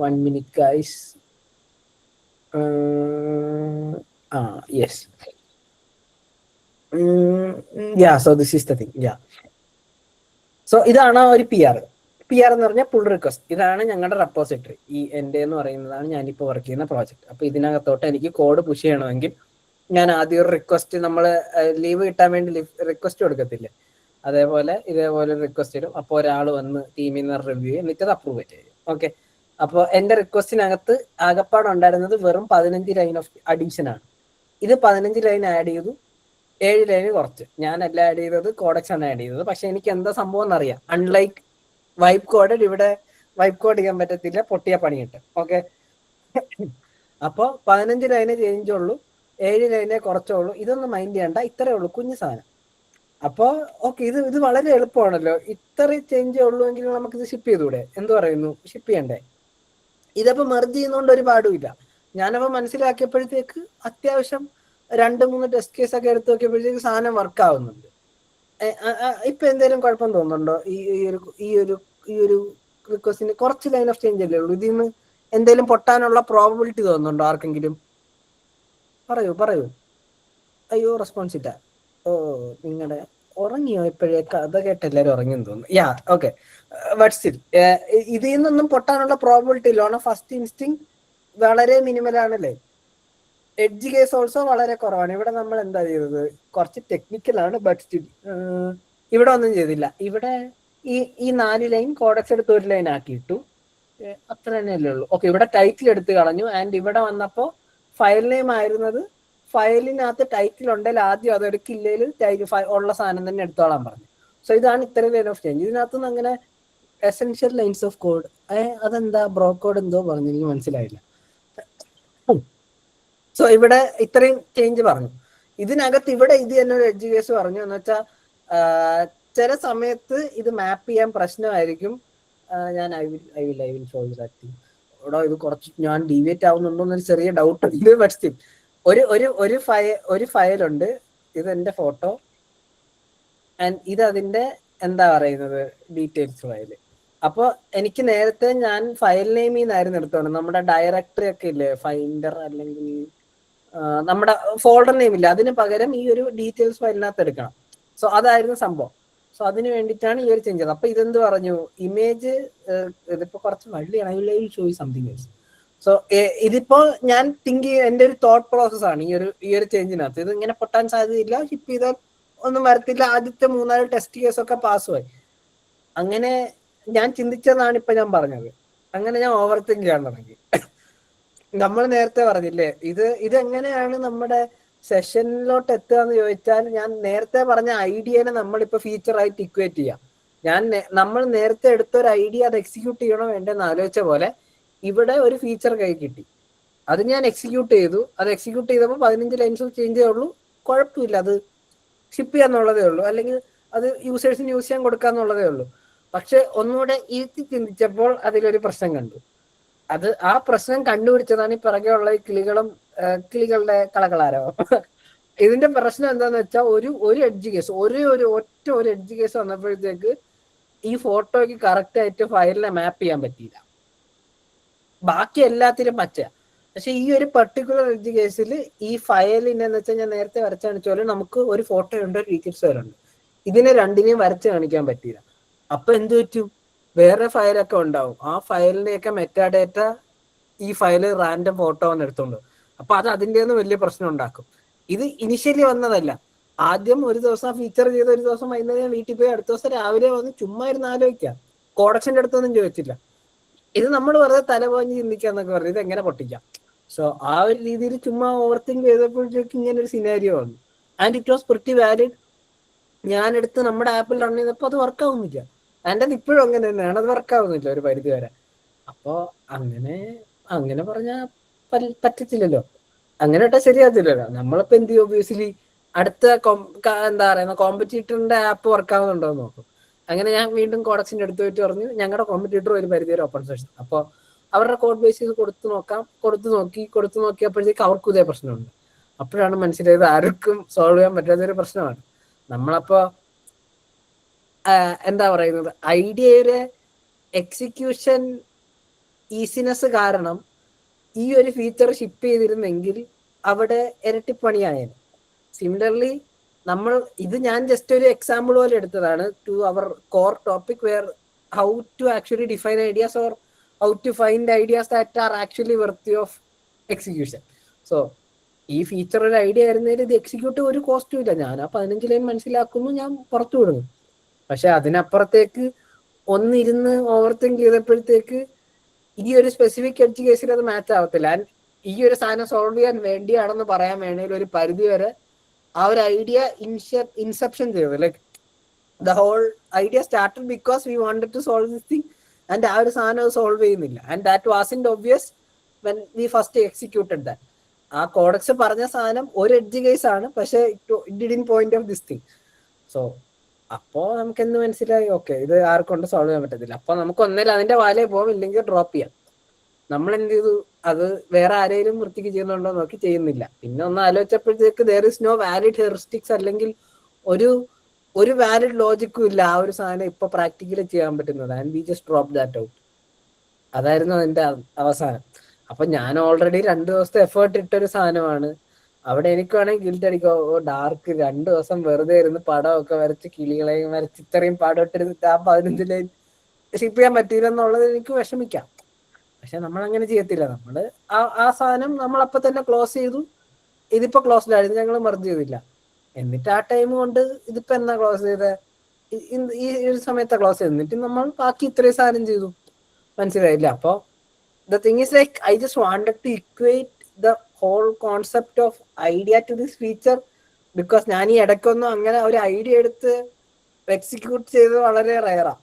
1 minute guys. Yes, so this is the thing. So ഇതാണ് ഒരു പി ആർ എന്ന് പറഞ്ഞാൽ പുൾ റിക്വസ്റ്റ്. ഇതാണ് ഞങ്ങളുടെ റെപ്പോസിറ്ററി. ഈ എൻ്റെ എന്ന് പറയുന്നതാണ് ഞാനിപ്പോൾ വർക്ക് ചെയ്യുന്ന പ്രോജക്റ്റ്. അപ്പൊ ഇതിനകത്തോട്ട് എനിക്ക് കോഡ് പുഷ് ചെയ്യണമെങ്കിൽ ഞാൻ ആദ്യം ഒരു റിക്വസ്റ്റ്, നമ്മൾ ലീവ് കിട്ടാൻ വേണ്ടി റിക്വസ്റ്റ് കൊടുക്കത്തില്ലേ, അതേപോലെ ഇതേപോലെ റിക്വസ്റ്റ് ഇടും. അപ്പോൾ ഒരാൾ വന്ന് ടീമിൽ നിന്ന് റിവ്യൂ ചെയ്യും, എന്നിട്ട് അത് അപ്രൂവ് ചെയ്യും. ഓക്കെ, അപ്പോൾ എൻ്റെ റിക്വസ്റ്റിനകത്ത് ആകപ്പാട് ഉണ്ടായിരുന്നത് വെറും 15 ലൈൻ ഓഫ് അഡീഷൻ ആണ്. ഇത് 15 ലൈൻ ആഡ് ചെയ്തു, 7 ലൈന് കുറച്ച്. ഞാനല്ല ആഡ് ചെയ്തത്, കോഡക്സ് ആണ് ആഡ് ചെയ്തത്. പക്ഷെ എനിക്ക് എന്താ സംഭവം എന്നറിയാം. അൺലൈക്ക് വൈപ്പ് കോഡ്, ഇവിടെ വൈപ്പ് കോഡ് ചെയ്യാൻ പറ്റത്തില്ല, പൊട്ടിയ പണി കിട്ടും. ഓക്കെ, അപ്പോൾ 15 ലൈനെ ചേഞ്ച് ഉള്ളൂ, 7 ലൈനെ കുറച്ചുള്ളൂ. ഇതൊന്നും മൈൻഡ് ചെയ്യണ്ട, ഇത്രേ ഉള്ളൂ, കുഞ്ഞു സാധനം. അപ്പോൾ ഓക്കെ, ഇത് വളരെ എളുപ്പമാണല്ലോ. ഇത്ര ചേഞ്ചേ ഉള്ളൂ എങ്കിൽ നമുക്കിത് ഷിപ്പ് ചെയ്തൂടെ? എന്ത് പറയുന്നു? ഷിപ്പ് ചെയ്യണ്ടേ? ഇതപ്പോ മെർജ് ചെയ്യുന്നോണ്ട് ഒരു പാടുമില്ല. ഞാനപ്പോ മനസ്സിലാക്കിയപ്പോഴത്തേക്ക് അത്യാവശ്യം 2-3 ടെസ്റ്റ് കേസ് ഒക്കെ എടുത്ത് നോക്കിയപ്പോഴത്തേക്ക് സാധനം വർക്ക് ആവുന്നുണ്ട്. ഇപ്പൊ എന്തെങ്കിലും കുഴപ്പം തോന്നുന്നുണ്ടോ? ഈ ഒരു റിക്വസ്റ്റിന് കുറച്ച് ലൈൻ ഓഫ് ചേഞ്ച് അല്ലേ ഉള്ളൂ. ഇതിൽ നിന്ന് എന്തെങ്കിലും പൊട്ടാനുള്ള പ്രോബബിലിറ്റി തോന്നുന്നുണ്ടോ ആർക്കെങ്കിലും? പറയൂ. അയ്യോ, റെസ്പോൺസ് ഇല്ല. ഓ, നിങ്ങളുടെ ഉറങ്ങിയോ? ഇപ്പോഴേ കഥ കേട്ട് എല്ലാവരും ഉറങ്ങിയെന്ന് തോന്നുന്നു. യാ ഓക്കെ, ബട്ട് സ്റ്റിൽ ഇതിൽ നിന്നൊന്നും പൊട്ടാനുള്ള പ്രോബബിലിറ്റി ഇല്ല. ഓൺ ഫസ്റ്റ് ഇൻസ്റ്റിങ് വളരെ മിനിമൽ ആണല്ലേ. എഡ്ജ് കേസ് ഓൾസോ വളരെ കുറവാണ്. ഇവിടെ നമ്മൾ എന്താ ചെയ്തത്? കുറച്ച് ടെക്നിക്കലാണ്, ബട്ട് സ്റ്റിൽ ഇവിടെ ഒന്നും ചെയ്തില്ല. ഇവിടെ ഈ 4 ലൈൻ കോഡക്സ് എടുത്ത് 1 ലൈൻ ആക്കിയിട്ടു. അത്ര തന്നെയല്ലേ ഉള്ളൂ. ഓക്കെ, ഇവിടെ ടൈറ്റിൽ എടുത്ത് കളഞ്ഞു. ആൻഡ് ഇവിടെ വന്നപ്പോ ഫയൽ നെയിം ആയിരുന്നത് ഫയലിനകത്ത് ടൈറ്റിൽ ഉണ്ടെങ്കിൽ ആദ്യം അത് എടുക്കില്ലെങ്കിൽ ഉള്ള സാധനം തന്നെ എടുത്തോളാൻ പറഞ്ഞു. സോ ഇതാണ് ഇത്തരം ലൈൻ ഓഫ് ചേഞ്ച്. ഇതിനകത്തുനിന്ന് അങ്ങനെ എസെൻഷ്യൽ ലൈൻസ് ഓഫ് കോഡ്, അതെന്താ ബ്രോ കോഡ് എന്തോ പറഞ്ഞു, എനിക്ക് മനസ്സിലായില്ല. സോ ഇവിടെ ഇത്രയും ചേഞ്ച് പറഞ്ഞു. ഇതിനകത്ത് ഇവിടെ ഇത് തന്നെ ഒരു എഡ്ജ് കേസ് പറഞ്ഞു എന്ന് വെച്ചാൽ ചില സമയത്ത് ഇത് മാപ്പ് ചെയ്യാൻ പ്രശ്നമായിരിക്കും. ഞാൻ I will show you that thing. ഇവിടെ ഇത് കുറച്ച് ഞാൻ ഡീവിയേറ്റ് ആവുന്നുണ്ടോ എന്നൊരു ചെറിയ ഡൗട്ട് ഉണ്ട്. ബട്ട് സ്റ്റിൽ ഒരു ഫയലുണ്ട്, ഇത് എന്റെ ഫോട്ടോ ആൻഡ് ഇത് അതിന്റെ എന്താ പറയുന്നത് ഡീറ്റെയിൽസ് ഫയല്. അപ്പോൾ എനിക്ക് നേരത്തെ ഞാൻ ഫയൽ നെയിമിൽ നിന്നായിരുന്നു എടുത്തോണ്ട്, നമ്മുടെ ഡയറക്ടറി ഒക്കെ ഇല്ലേ, ഫൈൻഡർ അല്ലെങ്കിൽ നമ്മുടെ ഫോൾഡർ നെയിം ഇല്ല, അതിന് പകരം ഈ ഒരു ഡീറ്റെയിൽസ് ഫയലിനകത്ത് എടുക്കണം. സോ അതായിരുന്നു സംഭവം. സോ അതിന് വേണ്ടിയിട്ടാണ് ഈ ഒരു ചേഞ്ച് ചെയ്തത്. അപ്പൊ ഇതെന്ത് പറഞ്ഞു, ഇമേജ് ഇതിപ്പോ കുറച്ച് വള്ളിയാണ്, I will show you something else. So ഇതിപ്പോ ഞാൻ തിങ്ക് എന്റെ ഒരു തോട്ട് പ്രോസസ് ആണ് ഈ ഒരു ചേഞ്ചിനകത്ത്. ഇത് ഇങ്ങനെ പൊട്ടാൻ സാധ്യതയില്ല, ഷിപ്പ് ചെയ്താൽ ഒന്നും വരത്തില്ല. ആദ്യത്തെ 3-4 ടെസ്റ്റ് കേസ് ഒക്കെ പാസ്സായി. അങ്ങനെ ഞാൻ ചിന്തിച്ചതാണ് ഇപ്പൊ ഞാൻ പറഞ്ഞത്. അങ്ങനെ ഞാൻ ഓവർ തിങ്ക് ചെയ്യാൻ തുടങ്ങി. നമ്മൾ നേരത്തെ പറഞ്ഞില്ലേ, ഇതെങ്ങനെയാണ് നമ്മുടെ സെഷനിലോട്ട് എത്തുക എന്ന് ചോദിച്ചാൽ, ഞാൻ നേരത്തെ പറഞ്ഞ ഐഡിയനെ നമ്മളിപ്പോ ഫീച്ചറായിട്ട് ഇക്വേറ്റ് ചെയ്യാം. നമ്മൾ നേരത്തെ എടുത്ത ഒരു ഐഡിയ അത് എക്സിക്യൂട്ട് ചെയ്യണോ വേണ്ടെന്ന് ആലോചിച്ച പോലെ ഇവിടെ ഒരു ഫീച്ചർ കൈ കിട്ടി, അത് ഞാൻ എക്സിക്യൂട്ട് ചെയ്തു. അത് എക്സിക്യൂട്ട് ചെയ്തപ്പോൾ 15 ലൈൻസ് ചേഞ്ച് ഉള്ളൂ, കുഴപ്പമില്ല, അത് ഷിപ്പ് ചെയ്യാന്നുള്ളതേ ഉള്ളൂ, അല്ലെങ്കിൽ അത് യൂസേഴ്സിന് യൂസ് ചെയ്യാൻ കൊടുക്കാന്നുള്ളതേ ഉള്ളൂ. പക്ഷെ ഒന്നുകൂടെ ഇരുത്തി ചിന്തിച്ചപ്പോൾ അതിലൊരു പ്രശ്നം കണ്ടു. ആ പ്രശ്നം കണ്ടുപിടിച്ചതാണ് ഈ പിറകെയുള്ള ഈ കിളികളുടെ കളകളാരോ. ഇതിന്റെ പ്രശ്നം എന്താന്ന് വെച്ചാൽ ഒരു എഡ്ജ് കേസ്, ഒറ്റ ഒരു എഡ്ജ് കേസ് വന്നപ്പോഴത്തേക്ക് ഈ ഫോട്ടോയ്ക്ക് കറക്റ്റ് ആയിട്ട് ഫയലിനെ മാപ്പ് ചെയ്യാൻ പറ്റിയില്ല. ബാക്കി എല്ലാത്തിലും പറ്റ. പക്ഷെ ഈ ഒരു പർട്ടിക്കുലർ എഡ്ജ് കേസിൽ ഈ ഫയലിനെന്ന് വെച്ചാൽ ഞാൻ നേരത്തെ വരച്ച് കാണിച്ച പോലെ നമുക്ക് ഒരു ഫോട്ടോ ഉണ്ട്, ഒരു ഡീറ്റെയിൽസ് വരുന്നുണ്ട്. ഇതിനെ രണ്ടിനെയും വരച്ച് കാണിക്കാൻ പറ്റിയില്ല. അപ്പൊ എന്ത് പറ്റും, വേറെ ഫയലൊക്കെ ഉണ്ടാവും, ആ ഫയലിന്റെയൊക്കെ മെറ്റാഡേറ്റ ഈ ഫയല് റാൻഡം ഫോട്ടോ വന്ന് എടുത്തോണ്ട്, അപ്പൊ അത് അതിൻ്റെ വലിയ പ്രശ്നം ഉണ്ടാക്കും. ഇത് ഇനിഷ്യലി വന്നതല്ല. ആദ്യം ഒരു ദിവസം ഫീച്ചർ ചെയ്ത് ഒരു ദിവസം വൈകുന്നേരം വീട്ടിൽ പോയി അടുത്ത ദിവസം രാവിലെ വന്ന് ചുമ്മാ ഇരുന്ന് ആലോചിക്കാം. കോഡക്ഷന്റെ അടുത്തൊന്നും ചോദിച്ചില്ല. ഇത് നമ്മൾ വെറുതെ തലപോഞ്ഞ് ചിന്തിക്കാന്നൊക്കെ പറഞ്ഞു ഇത് എങ്ങനെ പൊട്ടിക്കാം. സോ ആ ഒരു രീതിയിൽ ചുമ്മാ ഓവർ തിങ്ക് ചെയ്തപ്പോഴത്തേക്ക് ഇങ്ങനെ ഒരു സിനാരിയോ വന്നു. And it was pretty valid. ഞാൻ എടുത്ത് നമ്മുടെ ആപ്പിൽ റൺ ചെയ്തപ്പോൾ അത് വർക്ക് ആവുന്നില്ല. എൻ്റെ ഇപ്പോഴും അങ്ങനെ തന്നെയാണ്, അത് വർക്ക് ആവുന്നില്ല ഒരു പരിധി വരെ. അപ്പോ അങ്ങനെ പറഞ്ഞാൽ പറ്റത്തില്ലല്ലോ, അങ്ങനെ ഇട്ടാൽ ശരിയാകത്തില്ലല്ലോ. നമ്മളിപ്പോ എന്ത് ചെയ്യും, ഒബ്വിയസ്ലി അടുത്ത എന്താ പറയുന്ന കോമ്പറ്റീറ്ററിന്റെ ആപ്പ് വർക്ക് ആവുന്നുണ്ടോ എന്ന് നോക്കും. അങ്ങനെ ഞാൻ വീണ്ടും കോഡക്സിന്റെ അടുത്ത് പോയിട്ട് പറഞ്ഞു ഞങ്ങളുടെ കോമ്പറ്റീറ്റർ ഒരു പരിധി വരെ ഓപ്പൺ സോഴ്സ്, അപ്പോൾ അവരുടെ കോഡ് ബേസ് ചെയ്ത് കൊടുത്തു നോക്കിയപ്പോഴത്തേക്ക് അവർക്കും ഇതേ പ്രശ്നമുണ്ട്. അപ്പോഴാണ് മനസ്സിലായത് ആർക്കും സോൾവ് ചെയ്യാൻ പറ്റാത്തൊരു പ്രശ്നമാണ്. നമ്മളപ്പോ എന്താ പറയുന്നത്, ഐഡിയയുടെ എക്സിക്യൂഷൻ ഈസിനെസ് കാരണം ഈ ഒരു ഫീച്ചർ ഷിപ്പ് ചെയ്തിരുന്നെങ്കിൽ അവിടെ ഇരട്ടിപ്പണിയായേനെ. സിമിലർലി ഞാൻ ജസ്റ്റ് ഒരു എക്സാമ്പിൾ പോലെ എടുത്തതാണ് to our core topic where how to actually define ideas or how to find ideas that are actually worthy of execution. So ഈ ഫീച്ചർ ഒരു ഐഡിയ ആയിരുന്നതിൽ ഇത് എക്സിക്യൂട്ട് ഒരു കോസ്റ്റും ഇല്ല. ഞാൻ ആ 15 ലൈൻ മനസ്സിലാക്കുന്നു, ഞാൻ പുറത്തു വിടുന്നു. പക്ഷെ അതിനപ്പുറത്തേക്ക് ഒന്നിരുന്ന് ഓവർ തിങ്ക് ചെയ്തപ്പോഴത്തേക്ക് ഈ ഒരു സ്പെസിഫിക് എഡ്ജ് കേസിൽ അത് മാച്ച് ആവത്തില്ല. ആൻഡ് ഈ ഒരു സാധനം സോൾവ് ചെയ്യാൻ വേണ്ടിയാണെന്ന് പറയാൻ വേണമെങ്കിൽ ഒരു പരിധി വരെ ആ ഒരു ഐഡിയ ഇൻസെപ്ഷൻ ചെയ്തത്, like the whole idea started because we wanted to solve this thing and ആ ഒരു സാധനം സോൾവ് ചെയ്യുന്നില്ല. And that wasn't obvious when we first executed that. ആ കോഡക്സ് പറഞ്ഞ സാധനം ഒരു എഡ്ജ് കേസ് ആണ്, പക്ഷെ it didn't point of this thing. So അപ്പോ നമുക്ക് എന്ത് മനസ്സിലായി, ഓക്കെ ഇത് ആർക്കൊണ്ട് സോൾവ് ചെയ്യാൻ പറ്റത്തില്ല. അപ്പൊ നമുക്ക് ഒന്നേലും അതിന്റെ വാലേ പോകും, ഇല്ലെങ്കിൽ ഡ്രോപ്പ് ചെയ്യാം. നമ്മൾ എന്ത് ചെയ്തു, അത് വേറെ ആരെങ്കിലും വൃത്തിക്ക് ചെയ്യുന്നുണ്ടോ നോക്കി ചെയ്യുന്നില്ല. പിന്നെ ഒന്ന് ആലോചിച്ചപ്പോഴത്തേക്ക് ദർ ഇസ് നോ വാലിഡ് ഹെറിസ്റ്റിക്സ്, അല്ലെങ്കിൽ ഒരു വാലിഡ് ലോജിക്കും ഇല്ല ആ ഒരു സാധനം ഇപ്പൊ പ്രാക്ടിക്കലി ചെയ്യാൻ പറ്റുന്നത്. And we just drop that out. അതായിരുന്നു അതിന്റെ അവസാനം. അപ്പൊ ഞാൻ ഓൾറെഡി 2 ദിവസത്തെ എഫേർട്ട് ഇട്ടൊരു സാധനമാണ്. അവിടെ എനിക്ക് വേണമെങ്കിൽ ഗിൽറ്റ് അടിക്കോ, ഡാർക്ക് 2 ദിവസം വെറുതെ ഇരുന്ന് പടമൊക്കെ വരച്ച് കിളികളെയും വരച്ച് ഇത്രയും പാടോട്ടിരുന്നിട്ട് ആ 15 ലൈൻ ഷിപ്പ് ചെയ്യാൻ പറ്റിയില്ല എന്നുള്ളത് എനിക്ക് വിഷമിക്കാം. പക്ഷെ നമ്മൾ അങ്ങനെ ചെയ്യത്തില്ല. നമ്മള് ആ സാധനം നമ്മളപ്പോ തന്നെ ക്ലോസ് ചെയ്തു. ഇതിപ്പോ ക്ലോസ്ഡ് ആയിരുന്നു, ഞങ്ങൾ മെർജ് ചെയ്തില്ല. എന്നിട്ട് ആ ടൈം കൊണ്ട് ഇതിപ്പോ എന്നാ ക്ലോസ് ചെയ്തത്, ഈ ഒരു സമയത്താ ക്ലോസ് ചെയ്ത്. എന്നിട്ട് നമ്മൾ ബാക്കി ഇത്രയും സാധനം ചെയ്തു. മനസ്സിലായില്ല. അപ്പോൾ the thing is like I just wanted to equate the whole concept of idea to this feature because ഞാൻ ഈ ഇടയ്ക്കൊന്നും അങ്ങനെ ഒരു ഐഡിയ എടുത്ത് എക്സിക്യൂട്ട് ചെയ്തത് വളരെ റയറാ.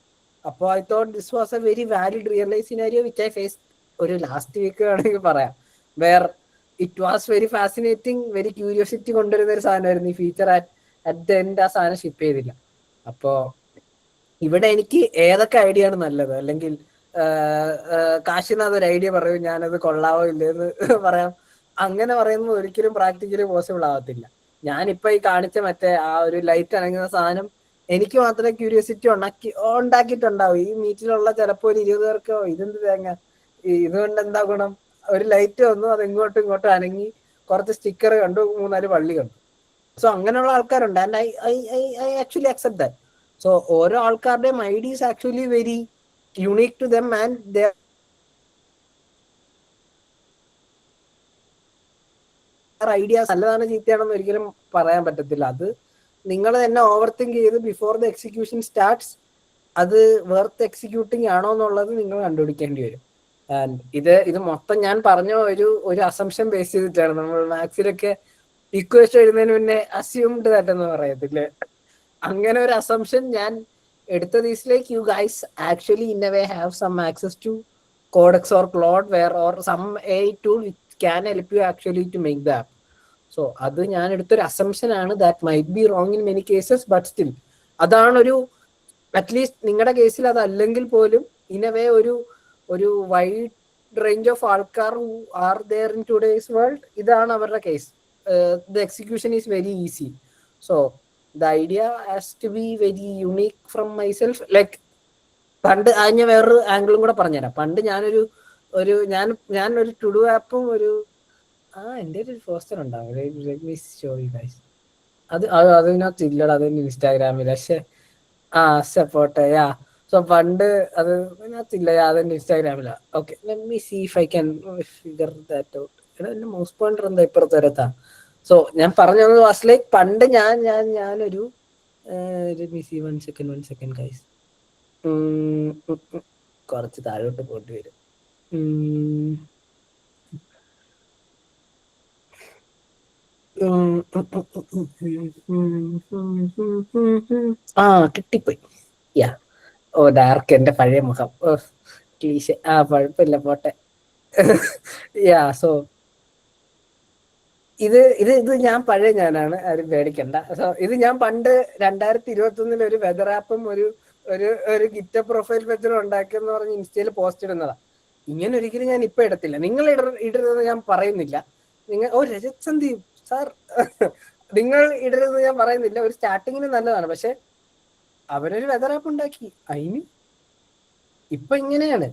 അപ്പോൾ I thought this was a very valid real life scenario which I face ഒരു ലാസ്റ്റ് വീക്ക് വേണമെങ്കിൽ പറയാം. Where it was very fascinating, very curiosity കൊണ്ടുവരുന്ന ഒരു സാധനമായിരുന്നു ഈ ഫീച്ചർ. അറ്റ് ദ എൻഡ് ആ സാധനം ഷിപ്പ് ചെയ്തില്ല. അപ്പോൾ ഇവിടെ എനിക്ക് ഏതൊക്കെ ഐഡിയ ആണ് നല്ലത്, അല്ലെങ്കിൽ കാശിനാഥ് ഒരു ഐഡിയ പറയും, ഞാനത് കൊള്ളാവോ ഇല്ലെന്ന് പറയാം, അങ്ങനെ പറയുന്നത് ഒരിക്കലും പ്രാക്ടിക്കലി പോസിബിൾ ആവത്തില്ല. ഞാനിപ്പോ ഈ കാണിച്ച മറ്റേ ആ ഒരു ലൈറ്റ് അണങ്ങുന്ന സാധനം എനിക്ക് മാത്രമേ ക്യൂരിയോസിറ്റി ഉണ്ടാക്കിയിട്ടുണ്ടാവും. ഈ മീറ്റിലുള്ള ചിലപ്പോൾ ഒരു 20 പേർക്കോ ഇതെന്ത് തേങ്ങ, ഇതുകൊണ്ട് എന്താ ഗുണം, ഒരു ലൈറ്റ് വന്നു, അത് ഇങ്ങോട്ടും ഇങ്ങോട്ടും അനങ്ങി, കുറച്ച് സ്റ്റിക്കർ കണ്ടു, 3-4 പള്ളി കണ്ടു. സോ അങ്ങനെയുള്ള ആൾക്കാരുണ്ട്. And I actually accept that. So ഓരോ ആൾക്കാരുടെയും idea is actually very unique to them and their ideas നല്ലതാണ് ചീത്തയാണെന്ന് ഒരിക്കലും പറയാൻ പറ്റത്തില്ല. അത് നിങ്ങൾ തന്നെ ഓവർ തിങ്ക് ചെയ്ത് ബിഫോർ ദ എക്സിക്യൂഷൻ സ്റ്റാർട്ട്സ് അത് വെർത്ത് എക്സിക്യൂട്ടിങ് ആണോ എന്നുള്ളത് നിങ്ങൾ കണ്ടുപിടിക്കേണ്ടി വരും. ആൻഡ് ഇത് മൊത്തം ഞാൻ പറഞ്ഞ ഒരു അസംഷൻ ബേസ് ചെയ്തിട്ടാണ്. നമ്മൾ മാത്സിലൊക്കെ ഇക്വേഷൻ എഴുതുന്നതിന് മുന്നേ അസ്യൂംഡ് ദാറ്റ് എന്ന് പറയത്തില്ലേ, അങ്ങനെ ഒരു അസംഷൻ ഞാൻ എടുത്തത് is like you guys actually in a way have some access to Codex or Claude where or some AI tool which can help you actually to make the app. So അത് ഞാൻ എടുത്തൊരു assumption ആണ്. That might be wrong in many cases but still അതാണൊരു at least നിങ്ങളുടെ കേസിൽ അതല്ലെങ്കിൽ പോലും in a way ഒരു വൈഡ് റേഞ്ച് ഓഫ് ആൾക്കാർ who are there in today's world ഇതാണ് അവരുടെ കേസ്. The execution is very easy. So the idea has to be very unique from myself. Like പണ്ട് ഞാൻ വേറൊരു ആംഗിളും കൂടെ പറഞ്ഞുതരാം. പണ്ട് ഞാനൊരു ടു ഡു ആപ്പും എൻ്റെ ഒരു പോസ്റ്റർ ഉണ്ടാവും, അതിനകത്ത് ഇല്ലടാ, അത് ഇൻസ്റ്റാഗ്രാമിൽ. പക്ഷെ സപ്പോർട്ട് സോ പണ്ട് അത് അതിനകത്തില്ല, അതെന്റെ ഇൻസ്റ്റാഗ്രാമിലാ. Okay, let me see if I can figure that out. എന്റെ മൗസ് പോയിന്റർ എന്താ ഇപ്പുറത്ത് വരത്താ. സോ ഞാൻ പറഞ്ഞത് വാസ് ലൈക്ക് പണ്ട് ഞാനൊരു വൺ സെക്കൻഡ് ഗൈസ്, കുറച്ച് താഴോട്ട് പോയിട്ട് വരും. കിട്ടിപ്പോയി. ഓ ഡാർക്ക് എന്റെ പഴയ മുഖം. ക്ലീശ. കുഴപ്പമില്ല, പോട്ടെ. സോ ഇത് ഞാൻ പഴയ ഞാനാണ്, ആരും പേടിക്കണ്ട. സോ ഇത് ഞാൻ പണ്ട് 2021 ഒരു വെതർ ആപ്പും ഒരു ഗിറ്റർ പ്രൊഫൈൽ പിക്ചർ ഉണ്ടാക്കിയെന്ന് പറഞ്ഞ് ഇൻസ്റ്റയിൽ പോസ്റ്റ് ഇടുന്നതാ. ഇങ്ങനെ ഒരിക്കലും ഞാൻ ഇപ്പൊ ഇടത്തില്ല. നിങ്ങൾ ഇടരുതെന്ന് ഞാൻ പറയുന്നില്ല. രജത് സന്ദീപ് സാർ നിങ്ങൾ ഇടരുതെന്ന് ഞാൻ പറയുന്നില്ല. ഒരു സ്റ്റാർട്ടിങ്ങിന് നല്ലതാണ്. പക്ഷെ അവരൊരു വെതർ ആപ്പ് ഉണ്ടാക്കി, അതിന് ഇപ്പൊ ഇങ്ങനെയാണ്.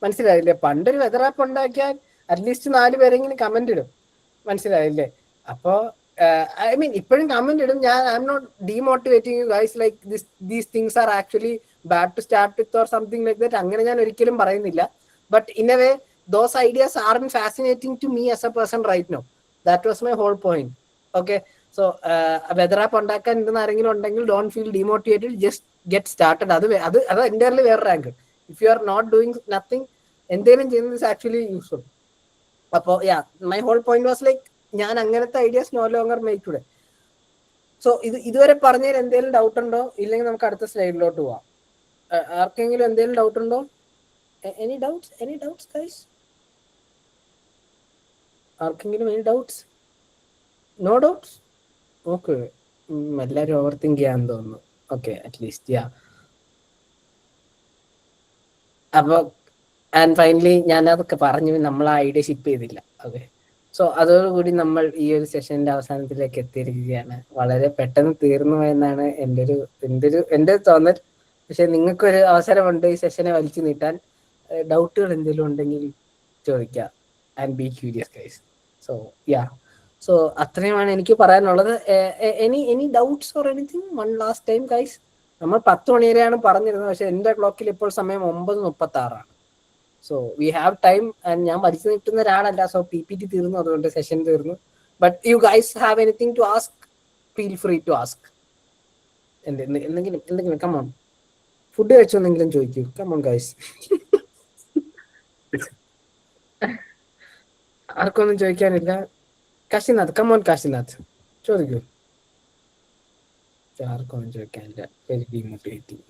മനസ്സിലായില്ലേ? പണ്ടൊരു വെതർ ആപ്പ് ഉണ്ടാക്കിയാൽ അറ്റ്ലീസ്റ്റ് 4 പേരെങ്കിലും കമന്റ് ഇടും. മനസ്സിലായില്ലേ? അപ്പോ ഐ മീൻ ഇപ്പോഴും കമന്റ് ഇടും. I am not demotivating you guys like these things are actually bad to start with or something like that. അങ്ങനെ ഞാൻ ഒരിക്കലും പറയുന്നില്ല. But in a way those ideas are fascinating to me as a person right no. That was my whole point. Okay, so weather app ഉണ്ടാക്കാൻ എന്തെന്ന് ആരെങ്കിലും ഉണ്ടെങ്കിൽ don't feel demotivated, just get started. അത് entirely വേറൊരു angle. If you are not doing nothing, എന്തെങ്കിലും ചെയ്യുന്നത് is actually useful. അപ്പോ my whole point was like ഞാൻ അങ്ങനത്തെ ideas no longer make today. So ഇതുവരെ പറഞ്ഞതിൽ എന്തെങ്കിലും ഡൗട്ട് ഉണ്ടോ? ഇല്ലെങ്കിൽ നമുക്ക് അടുത്ത സ്ലൈഡിലോട്ട് പോവാം. ആർക്കെങ്കിലും എന്തെങ്കിലും ഡൗട്ട് ഉണ്ടോ? Any doubts guys? ആർക്കെങ്കിലും any doubts? No doubts? Okay, എല്ലാവരും ഓവർ തിങ്ക് ചെയ്യാൻ തോന്നുന്നു. ഓക്കെ, അറ്റ്ലീസ്റ്റ് അപ്പൊ ആൻഡ് ഫൈനലി ഞാൻ അതൊക്കെ പറഞ്ഞു, നമ്മൾ ആ ഐഡിയ ഷിപ്പ് ചെയ്തില്ല. ഓക്കെ, സോ അതോടുകൂടി നമ്മൾ ഈ ഒരു സെഷന്റെ അവസാനത്തിലേക്ക് എത്തിയിരിക്കുകയാണ്. വളരെ പെട്ടെന്ന് തീർന്നു എന്നാണ് എൻ്റെ തോന്നൽ. പക്ഷെ നിങ്ങൾക്കൊരു അവസരമുണ്ട് ഈ സെഷനെ വലിച്ചു നീട്ടാൻ. ഡൗട്ടുകൾ എന്തെങ്കിലും ഉണ്ടെങ്കിൽ ചോദിക്കാം. And be curious guys. So അത്രയുമാണ് എനിക്ക് പറയാനുള്ളത്. Any doubts or anything? One last time guys. നമ്മൾ 10 മണി വരെയാണ് പറഞ്ഞിരുന്നത്. പക്ഷെ എൻ്റെ ക്ലോക്കിൽ ഇപ്പോൾ സമയം 9:36. So we have time. And ഞാൻ വലിച്ചു നിൽക്കുന്ന ഒരാളല്ല. സോ PPT തീർന്നു, അതുകൊണ്ട് സെഷൻ തീർന്നു. But you guys have anything to ask, feel free to ask. എന്തെങ്കിലും കമോൺ. ഫുഡ് കഴിച്ചോന്നെങ്കിലും ചോദിക്കൂ. Come on guys. ആർക്കൊന്നും ചോദിക്കാനില്ല? കാശിനാഥ്, കമോൺ കാശിനാഥ്, ചോദിക്കൂ. ആർക്കൊന്നും ചോദിക്കാനില്ല. Very demotivating.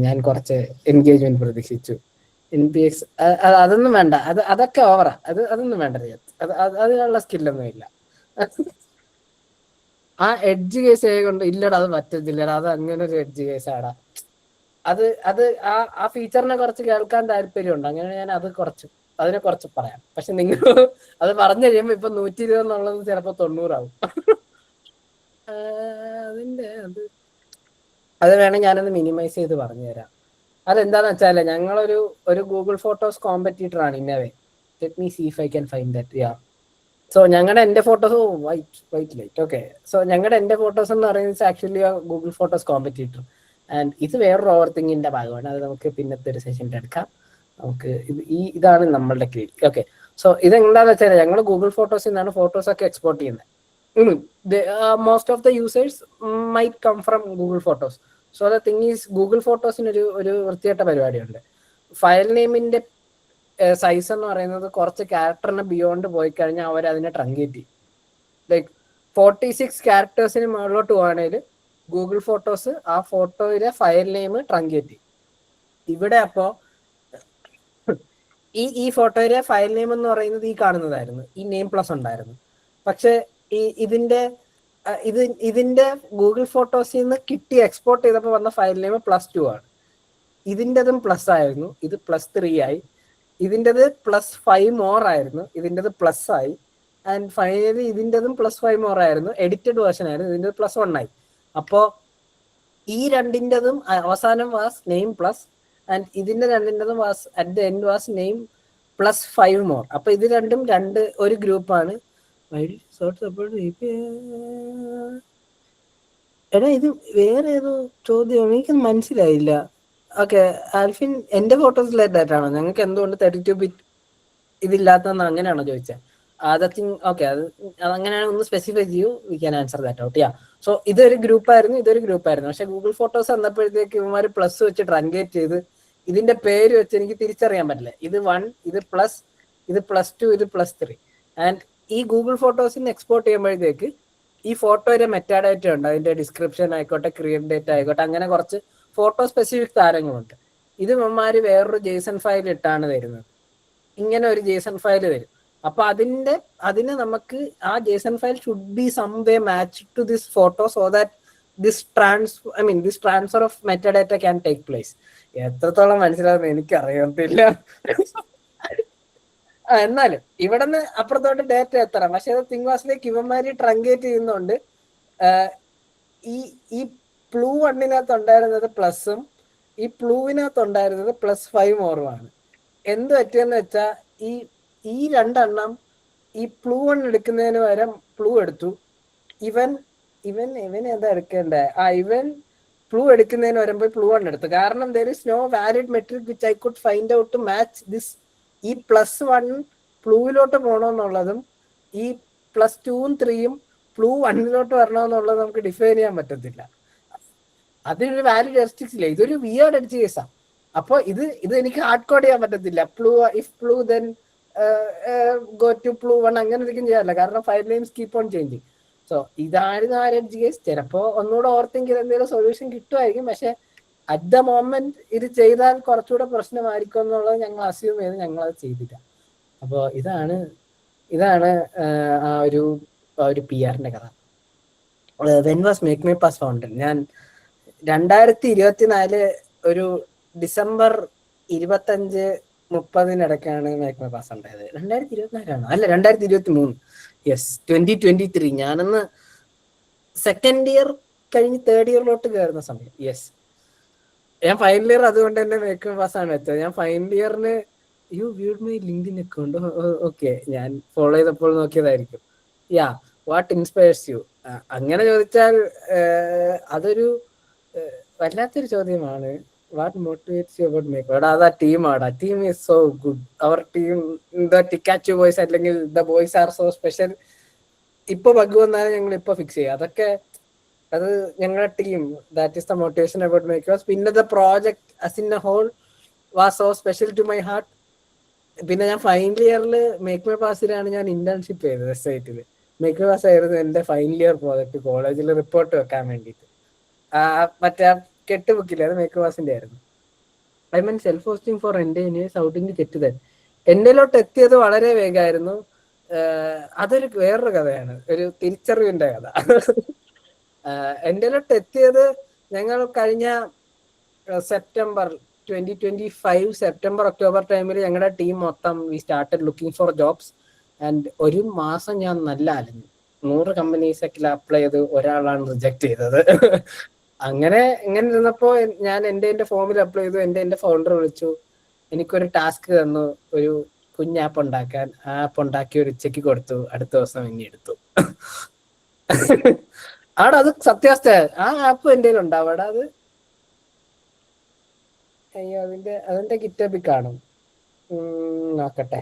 ഞാൻ കുറച്ച് എൻഗേജ്മെന്റ് പ്രതീക്ഷിച്ചു. NPX അതൊന്നും വേണ്ട. അതൊക്കെ ഓവറാ. അതൊന്നും വേണ്ട. അതിനുള്ള സ്കില്ലൊന്നും ഇല്ല. ആ എഡ്ജ് കേസ് കൊണ്ട് ഇല്ലടാ, അത് പറ്റത്തില്ലടാ, അത് അങ്ങനെ ഒരു എഡ്ജ് കേസാടാ. അത് ആ ഫീച്ചറിനെ കുറച്ച് കേൾക്കാൻ താല്പര്യമുണ്ട്. അങ്ങനെ ഞാൻ അതിനെ കുറച്ച് പറയാം. പക്ഷെ നിങ്ങൾ അത് പറഞ്ഞു കഴിയുമ്പോ ഇപ്പൊ 120 എന്നുള്ളത് ചിലപ്പോ 90 ആവും. അതിന്റെ അത് വേണമെങ്കിൽ ഞാനൊന്ന് മിനിമൈസ് ചെയ്ത് പറഞ്ഞു തരാം. അതെന്താന്ന് വെച്ചാല് ഞങ്ങളൊരു ഗൂഗിൾ ഫോട്ടോസ് കോമ്പറ്റീറ്റർ ആണ് ഇന്നവേ. Let me see if I can find that. Yeah, so Ente photos white light. Okay, so Ente photos എന്ന് പറയുന്നത് actually Google photos competitor. And ഇത് വേറൊരു ഓവർ തിങ്കിന്റെ ഭാഗമാണ്. അത് നമുക്ക് പിന്നത്തെ ഒരു സെഷനിൽ എടുക്കാം. നമുക്ക് ഇതാണ് നമ്മളുടെ കീഴ്. ഓക്കെ, സോ ഇതെന്താന്ന് വെച്ചാൽ ഞങ്ങൾ ഗൂഗിൾ ഫോട്ടോസിൽ നിന്നാണ് ഫോട്ടോസ് ഒക്കെ എക്സ്പോർട്ട് ചെയ്യുന്നത്. Most of the users might come from Google photos. So the thing is, Google ഫോട്ടോസിന് ഒരു വൃത്തികെട്ട പരിപാടിയുണ്ട്. ഫയൽ നെയിമിന്റെ സൈസ് എന്ന് പറയുന്നത് കുറച്ച് ക്യാരക്ടറിന് ബിയോണ്ട് പോയി കഴിഞ്ഞാൽ അവർ അതിനെ ട്രങ്കേറ്റ് ചെയ്യും. ലൈക്ക് 46 ക്യാരക്ടേഴ്സിന് മുകളിലോട്ട് പോവാണെങ്കിൽ ഗൂഗിൾ ഫോട്ടോസ് ആ ഫോട്ടോയിലെ ഫയൽ നെയിം ട്രങ്കേറ്റ് ചെയ്യും. ഇവിടെ അപ്പോ ഈ ഫോട്ടോയിലെ ഫയൽ നെയിം എന്ന് പറയുന്നത് ഈ കാണുന്നതായിരുന്നു. ഈ നെയിം പ്ലസ് ഉണ്ടായിരുന്നു. പക്ഷെ ഇതിന്റെ ഗൂഗിൾ ഫോട്ടോസിൽ നിന്ന് കിട്ടി എക്സ്പോർട്ട് ചെയ്തപ്പോൾ വന്ന ഫയൽ നെയിം +2 ആണ്. ഇതിൻ്റെതും പ്ലസ് ആയിരുന്നു. ഇത് +3 ആയി. ഇതിൻ്റെത് +5 മോർ ആയിരുന്നു. ഇതിൻ്റെത് പ്ലസ് ആയി. ആൻഡ് ഫൈനലി ഇതിൻ്റെതും +5 മോർ ആയിരുന്നു. എഡിറ്റഡ് വേർഷൻ ആയിരുന്നു. ഇതിൻ്റെ +1 ആയി. അപ്പോ ഈ രണ്ടിൻ്റെതും അവസാനം വാസ് നെയിം പ്ലസ്, ആൻഡ് ഇതിന്റെ രണ്ടിൻ്റെതും was at the end was name +5 more. അപ്പൊ ഇത് രണ്ടും ഒരു ഗ്രൂപ്പാണ്. എടാ, ഇത് വേറെ ഏതോ ചോദ്യം, എനിക്കൊന്നും മനസ്സിലായില്ല. ഓക്കെ, ആൽഫിൻ, എന്റെ ഫോട്ടോസിലായിട്ടാണോ ഞങ്ങൾക്ക് എന്തുകൊണ്ട് 32 ബിറ്റ് ഇതില്ലാത്തതെന്ന് അങ്ങനെയാണോ ചോദിച്ചത്? ഓക്കെ, അത് അങ്ങനെയാണ്. ഒന്ന് സ്പെസിഫൈ ചെയ്യൂ, we can answer that out. Yeah, so ഇതൊരു ഗ്രൂപ്പായിരുന്നു. പക്ഷെ ഗൂഗിൾ ഫോട്ടോസ് വന്നപ്പോഴത്തേക്ക് ഇവന്മാർ പ്ലസ് വെച്ച് ട്രങ്കേറ്റ് ചെയ്ത് ഇതിന്റെ പേര് വെച്ച് എനിക്ക് തിരിച്ചറിയാൻ പറ്റില്ല. ഇത് 1, ഇത് പ്ലസ്, ഇത് +2, ഇത് +3. ആൻഡ് ഈ ഗൂഗിൾ ഫോട്ടോസിന് എക്സ്പോർട്ട് ചെയ്യുമ്പോഴത്തേക്ക് ഈ ഫോട്ടോയുടെ മെറ്റാഡേറ്റ ഉണ്ട്. അതിന്റെ ഡിസ്ക്രിപ്ഷൻ ആയിക്കോട്ടെ, ക്രിയേറ്റ് ഡേറ്റ് ആയിക്കോട്ടെ, അങ്ങനെ കുറച്ച് ഫോട്ടോ സ്പെസിഫിക് താരങ്ങളുണ്ട്. ഇത് ഇവന്മാര് വേറൊരു JSON ഫയൽ ഇട്ടാണ് തരുന്നത്. ഇങ്ങനെ ഒരു JSON ഫയൽ തരും. അപ്പൊ അതിന് നമുക്ക് ആ JSON file should be some way match to this photo, so that this transfer of metadata can take place. എത്രത്തോളം മനസ്സിലാവുന്ന എനിക്ക് അറിയത്തില്ല. എന്നാലും ഇവിടെ നിന്ന് അപ്പുറത്തോട്ട് ഡേറ്റ എത്തണം. പക്ഷെ അത് തിങ്വാസിലേക്ക് ഇവന്മാര് ട്രങ്കേറ്റ് ചെയ്യുന്നുണ്ട്. ഈ പ്ലൂ 1 ഉണ്ടായിരുന്നത് പ്ലസും ഈ പ്ലൂവിനകത്ത് ഉണ്ടായിരുന്നത് +5 മോറുമാണ്. എന്ത് പറ്റിയെന്ന് വെച്ചാൽ ഈ രണ്ടെണ്ണം ഈ പ്ലൂ 1 എടുക്കുന്നതിന് പകരം പ്ലൂ എടുത്തു. ഇവൻ എന്താ എടുക്കേണ്ടത്? ഇവൻ പ്ലൂ എടുക്കുന്നതിന് വരുമ്പോൾ പ്ലൂ 1 എടുത്തു. കാരണം there is no valid metric which I could find out to match this. ഈ +1 പ്ലൂവിലോട്ട് പോകണമെന്നുള്ളതും ഈ +2ഉം 3ഉം പ്ലൂ 1ലോട്ട് വരണമെന്നുള്ളത് നമുക്ക് ഡിഫൈൻ ചെയ്യാൻ പറ്റത്തില്ല. അതിനൊരു വാലിഡ് ഹെറിസ്റ്റിക്സ് ഇല്ല. ഇതൊരു വിയേർഡ് എഡ്ജ് കേസാണ്. അപ്പൊ ഇത് എനിക്ക് ഹാർഡ് കോഡ് ചെയ്യാൻ പറ്റത്തില്ല. ഇഫ് പ്ലൂ ദെൻ ഗോ ടു പ്ലൂ 1 അങ്ങനെ ഒരിക്കലും ചെയ്യാറില്ല. കാരണം file names keep on changing. So ഇതായിരുന്നു ആ എഡ്ജ് കേസ്. ചിലപ്പോ ഒന്നുകൂടെ ഓർത്തെങ്കിൽ എന്തെങ്കിലും സൊല്യൂഷൻ കിട്ടുമായിരിക്കും. പക്ഷെ അറ്റ് ദ മൊമെന്റ് ഇത് ചെയ്താൽ കുറച്ചുകൂടെ പ്രശ്നമായിരിക്കും എന്നുള്ളത് ഞങ്ങൾ അസ്യൂം ചെയ്ത് ഞങ്ങൾ അത് ചെയ്തില്ല. അപ്പോൾ ഇതാണ് ആ ഒരു PR-ന്റെ കഥ. When was make my pass fountain? ഞാൻ 2024 ഒരു ഡിസംബർ 25-30 മേക്ക് മൈ പാസ് ഉണ്ടായത്. 2024 അല്ല, 2023. യെസ്, 2023. ഞാനന്ന് സെക്കൻഡ് ഇയർ കഴിഞ്ഞ് തേർഡ് ഇയറിലോട്ട് കയറുന്ന സമയം. യെസ്, ഞാൻ ഫൈനൽ ഇയർ അതുകൊണ്ട് തന്നെ മേക്ക് മൈ പാസ് ആണ് വെച്ചത്. ഞാൻ ഫൈനൽ ഇയറിന് viewed my LinkedIn account. Okay, ഞാൻ ഫോളോ ചെയ്തപ്പോൾ നോക്കിയതായിരിക്കും. Yeah, what inspires you? അങ്ങനെ ചോദിച്ചാൽ അതൊരു വല്ലാത്തൊരു ചോദ്യമാണ്. What motivates you about make? അത് ആ ടീമാണ്. ആ ടീം ഈസ് സോ ഗുഡ്. അവർ ടീം, ദ ടിക്കാച്ചു ബോയ്സ് അല്ലെങ്കിൽ the boys are so special. ഇപ്പൊ ബഗ് വന്നാലും ഞങ്ങൾ ഇപ്പൊ ഫിക്സ് ചെയ്യും. അത് ഞങ്ങളുടെ team, that is the motivation about make. പിന്നെ the project as in A whole was so special to my heart. പിന്നെ ഞാൻ ഫൈനൽ ഇയറിൽ മേക്ക് മൈ പാസിലാണ് ഞാൻ ഇന്റേൺഷിപ്പ് ചെയ്തത് SIT. മേക്ക് മൈ പാസ് ആയിരുന്നു എന്റെ ഫൈനൽ ഇയർ പ്രോജക്റ്റ് കോളേജിൽ റിപ്പോർട്ട് വെക്കാൻ വേണ്ടിയിട്ട്. മറ്റേ കെട്ട് ബുക്കില്ല, അത് മേക്ക് മൈ പാസിന്റെ ആയിരുന്നു. I mean self hosting for engineers outing കെറ്റ് ദൻ. എന്റെലോട്ട് എത്തിയത് വളരെ വേഗമായിരുന്നു. അതൊരു വേറൊരു കഥയാണ്, ഒരു തിരിച്ചറിവിന്റെ കഥ. എന്റെലോട്ട് എത്തിയത് ഞങ്ങൾ കഴിഞ്ഞ സെപ്റ്റംബർ 2025 സെപ്റ്റംബർ ഒക്ടോബർ ടൈമിൽ ഞങ്ങളുടെ ടീം മൊത്തം we started looking for jobs. And ഒരു മാസം ഞാൻ നല്ല അലഞ്ഞു. 100 കമ്പനീസൊക്കെ അപ്ലൈ ചെയ്ത് ഒരാളാണ് റിജക്ട് ചെയ്തത്. അങ്ങനെ ഇരുന്നപ്പോ ഞാൻ എന്റെ ഫോമിൽ അപ്ലൈ ചെയ്തു. എന്റെ ഫൗണ്ടർ വിളിച്ചു, എനിക്കൊരു ടാസ്ക് തന്നു, ഒരു കുഞ്ഞ് ആപ്പ് ഉണ്ടാക്കാൻ. ആ ആപ്പ് ഉണ്ടാക്കി ഒരു ഉച്ചയ്ക്ക് കൊടുത്തു. അടുത്ത ദിവസം ഇനി എടുത്തു. ആടാ, അത് സത്യാവസ്ഥ. ആ ആപ്പ് എന്റെ ഉണ്ടാവും അത്. അയ്യോ, അതിന്റെ ഗിറ്റബിൽ കാണും, നോക്കട്ടെ.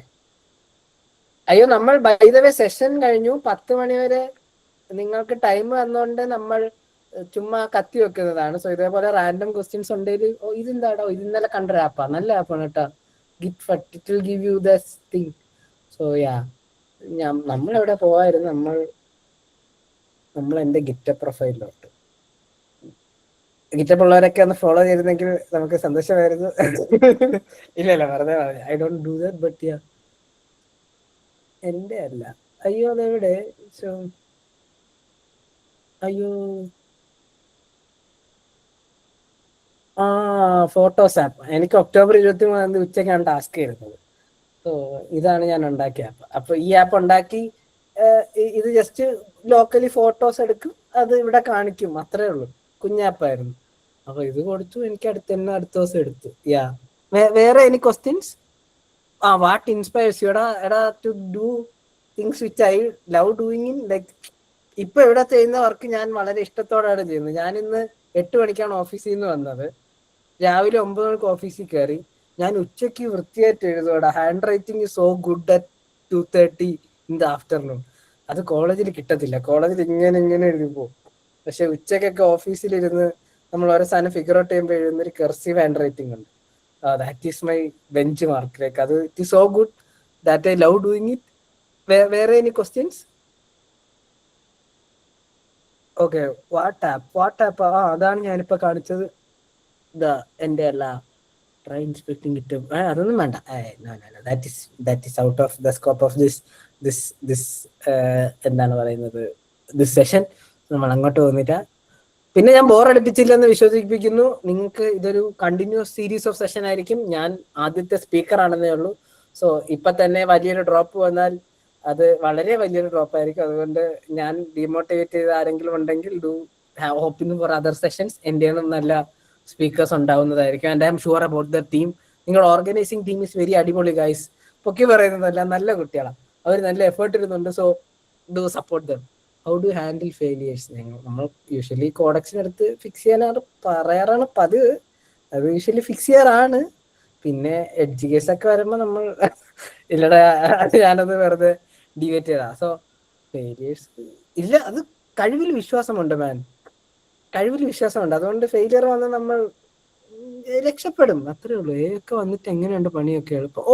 അയ്യോ, നമ്മൾ ബൈ ദ വേ സെഷൻ കഴിഞ്ഞു. 10 മണി വരെ നിങ്ങൾക്ക് ടൈം തന്നുകൊണ്ട് നമ്മൾ ചുമ്മാ കത്തി വെക്കുന്നതാണ്. സോ ഇതേപോലെ റാൻഡം ക്വസ്റ്റ്യൻസ് ഉണ്ടെങ്കിൽ, ഇതെന്താടോ, ഇത് ഇന്നലെ കണ്ടൊരു ആപ്പാ, നല്ല ആപ്പാണ് കേട്ടോ, it will give you this thing. So yeah, നമ്മൾ എവിടെ പോവായിരുന്നു, നമ്മൾ എന്റെ ഗിറ്റബ് പ്രൊഫൈലിലോട്ട്. ഗിറ്റബ് ഉള്ളവരൊക്കെ ഒന്ന് ഫോളോ ചെയ്തിരുന്നെങ്കിൽ നമുക്ക് സന്തോഷമായിരുന്നു. ഇല്ല വെറുതെ I don't do that, but yeah, എന്റെ അല്ല. അയ്യോ, അതെവിടെ? അയ്യോ, ഫോട്ടോസ് ആപ്പ്. എനിക്ക് ഒക്ടോബർ 23 ഉച്ചയ്ക്കാണ് ടാസ്ക് ചെയ്യുന്നത്. സോ ഇതാണ് ഞാൻ ഉണ്ടാക്കിയ ആപ്പ്. അപ്പൊ ഈ ആപ്പ് ഉണ്ടാക്കി ഇത് ജസ്റ്റ് ലോക്കലി ഫോട്ടോസ് എടുക്കും, അത് ഇവിടെ കാണിക്കും, അത്രേ ഉള്ളൂ. കുഞ്ഞാപ്പായിരുന്നു. അപ്പൊ ഇത് കൊടുത്തു, എനിക്ക് അടുത്ത ദിവസം എടുത്തു. യാ, വേറെ any questions? What inspires you എടാ to do things which I love doing in like. ഇപ്പൊ ഇവിടെ ചെയ്യുന്ന വർക്ക് ഞാൻ വളരെ ഇഷ്ടത്തോടെയാണ് ചെയ്യുന്നത്. ഞാൻ ഇന്ന് 8 മണിക്കാണ് ഓഫീസിൽ നിന്ന് വന്നത്. രാവിലെ 9 മണിക്ക് ഓഫീസിൽ കയറി. ഞാൻ ഉച്ചയ്ക്ക് വൃത്തിയായിട്ട് എഴുതുവാടാ. Handwriting is so good at 2:30 in the afternoon. അത് കോളേജിൽ കിട്ടത്തില്ല. കോളേജിൽ ഇങ്ങനെ എഴുതി പോകും. പക്ഷെ ഉച്ചക്കൊക്കെ ഓഫീസിലിരുന്ന് നമ്മൾ ഓരോ സാധനം ഫിഗർ ഔട്ട് ചെയ്യുമ്പോൾ എഴുതുന്ന ഒരു കർസീവ് ഹാൻഡ് റൈറ്റിംഗ് ഉണ്ട്. That is my benchmark. Like അത് it is so good that I love doing it. വേറെ any questions? Okay, what app? അതാണ് ഞാനിപ്പോ കാണിച്ചത്. എന്റെ അല്ല, ട്രൈ ഇൻസ്പെക്ടിങ് ഇറ്റ്. അതൊന്നും വേണ്ട. That is out of the scope of this എന്താണ് പറയുന്നത്, ദിസ് സെഷൻ. നമ്മൾ അങ്ങോട്ട് പോകുന്നില്ല. പിന്നെ ഞാൻ ബോറടിപ്പിച്ചില്ലെന്ന് വിശ്വസിപ്പിക്കുന്നു. നിങ്ങൾക്ക് ഇതൊരു കണ്ടിന്യൂസ് സീരീസ് ഓഫ് സെഷൻ ആയിരിക്കും. ഞാൻ ആദ്യത്തെ സ്പീക്കർ ആണെന്നേ ഉള്ളൂ. സോ ഇപ്പൊ തന്നെ വലിയൊരു ഡ്രോപ്പ് വന്നാൽ അത് വളരെ വലിയൊരു ഡ്രോപ്പ് ആയിരിക്കും. അതുകൊണ്ട് ഞാൻ ഡിമോട്ടിവേറ്റ് ചെയ്ത ആരെങ്കിലും ഉണ്ടെങ്കിൽ do hoping for other sessions. എൻ്റെ നല്ല സ്പീക്കേഴ്സ് ഉണ്ടാവുന്നതായിരിക്കും. And I am sure about the team. നിങ്ങളുടെ ഓർഗനൈസിങ് ടീം ഇസ് വെരി അടിപൊളി ഗൈസ്. പൊക്കി പറയുന്നതല്ല, നല്ല കുട്ടികളാണ് അവർ, നല്ല എഫേർട്ട് ഇടുന്നുണ്ട്. So do support them. How do handle failures? നമ്മൾ യൂഷ്വലി കോഡക്സിനടുത്ത് ഫിക്സ് ചെയ്യാനാണ് പറയാറാണ് പതിവ്. അത് യൂഷ്വലി ഫിക്സ് ചെയ്യാറാണ്. പിന്നെ എഡ്ജ് കേസ് ഒക്കെ വരുമ്പോൾ നമ്മൾ ഇല്ലടാ, ഞാനത് വെറുതെ ഡിവേറ്റ് ചെയ്താ. സോ ഫെയിലിയേഴ്സ് ഇല്ല, അത് കഴിവിൽ വിശ്വാസമുണ്ട് മാൻ, കഴിവിൽ വിശ്വാസമുണ്ട്. അതുകൊണ്ട് ഫെയിലിയർ വന്ന് നമ്മൾ രക്ഷപ്പെടും, അത്രേ ഉള്ളൂ. ഒക്കെ വന്നിട്ട് എങ്ങനെയുണ്ട് പണിയൊക്കെ എളുപ്പം?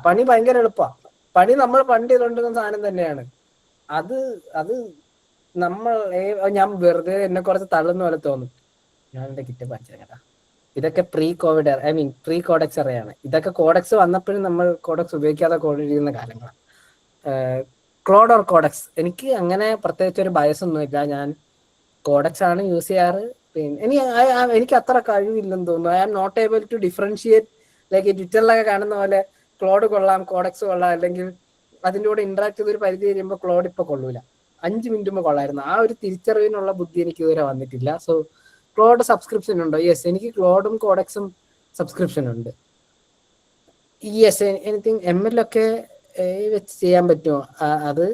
പണി ഭയങ്കര എളുപ്പമാണ്. പണി നമ്മൾ പണ്ട് ചെയ്തുകൊണ്ടിരുന്ന സാധനം തന്നെയാണ്. അത് നമ്മൾ ഞാൻ വെറുതെ എന്നെ കുറച്ച് തള്ളുന്ന പോലെ തോന്നും. ഞാൻ എന്റെ കിറ്റ് പഠിച്ചേട്ടാ. ഇതൊക്കെ പ്രീ കോഡക്സ് അറിയാണ്. ഇതൊക്കെ കോഡക്സ് വന്നപ്പോഴും നമ്മൾ കോഡക്സ് ഉപയോഗിക്കാതെ കോഡിരിക്കുന്ന കാലങ്ങളാണ്. ക്ലോഡ് ഓർ കോഡക്സ്, എനിക്ക് അങ്ങനെ പ്രത്യേകിച്ച് ഒരു ബയസ് ഒന്നുമില്ല. ഞാൻ കോഡക്സ് ആണ് യൂസ് ചെയ്യാറ്. പിന്നെ എനിക്ക് അത്ര കഴിവില്ലെന്ന് തോന്നുന്നു. I am not able to differentiate. Like ട്വിറ്ററിലൊക്കെ കാണുന്ന പോലെ ക്ലോഡ് കൊള്ളാം, കോഡക്സ് കൊള്ളാം, അല്ലെങ്കിൽ അതിൻ്റെ കൂടെ ഇന്ററാക്ട് ചെയ്തൊരു പരിധി കഴിയുമ്പോൾ ക്ലോഡ് ഇപ്പൊ കൊള്ളൂല. 5 മിനിറ്റ് കൊള്ളായിരുന്നു. ആ ഒരു തിരിച്ചറിവിനുള്ള ബുദ്ധി എനിക്ക് ഇതുവരെ വന്നിട്ടില്ല. സോ ക്ലോഡ് സബ്സ്ക്രിപ്ഷൻ ഉണ്ടോ? യെസ്, എനിക്ക് ക്ലോഡും കോഡക്സും സബ്സ്ക്രിപ്ഷൻ ഉണ്ട്. യെസ്, എനിത്തിങ് ML ഒക്കെ വെച്ച് ചെയ്യാൻ പറ്റുമോ? അത്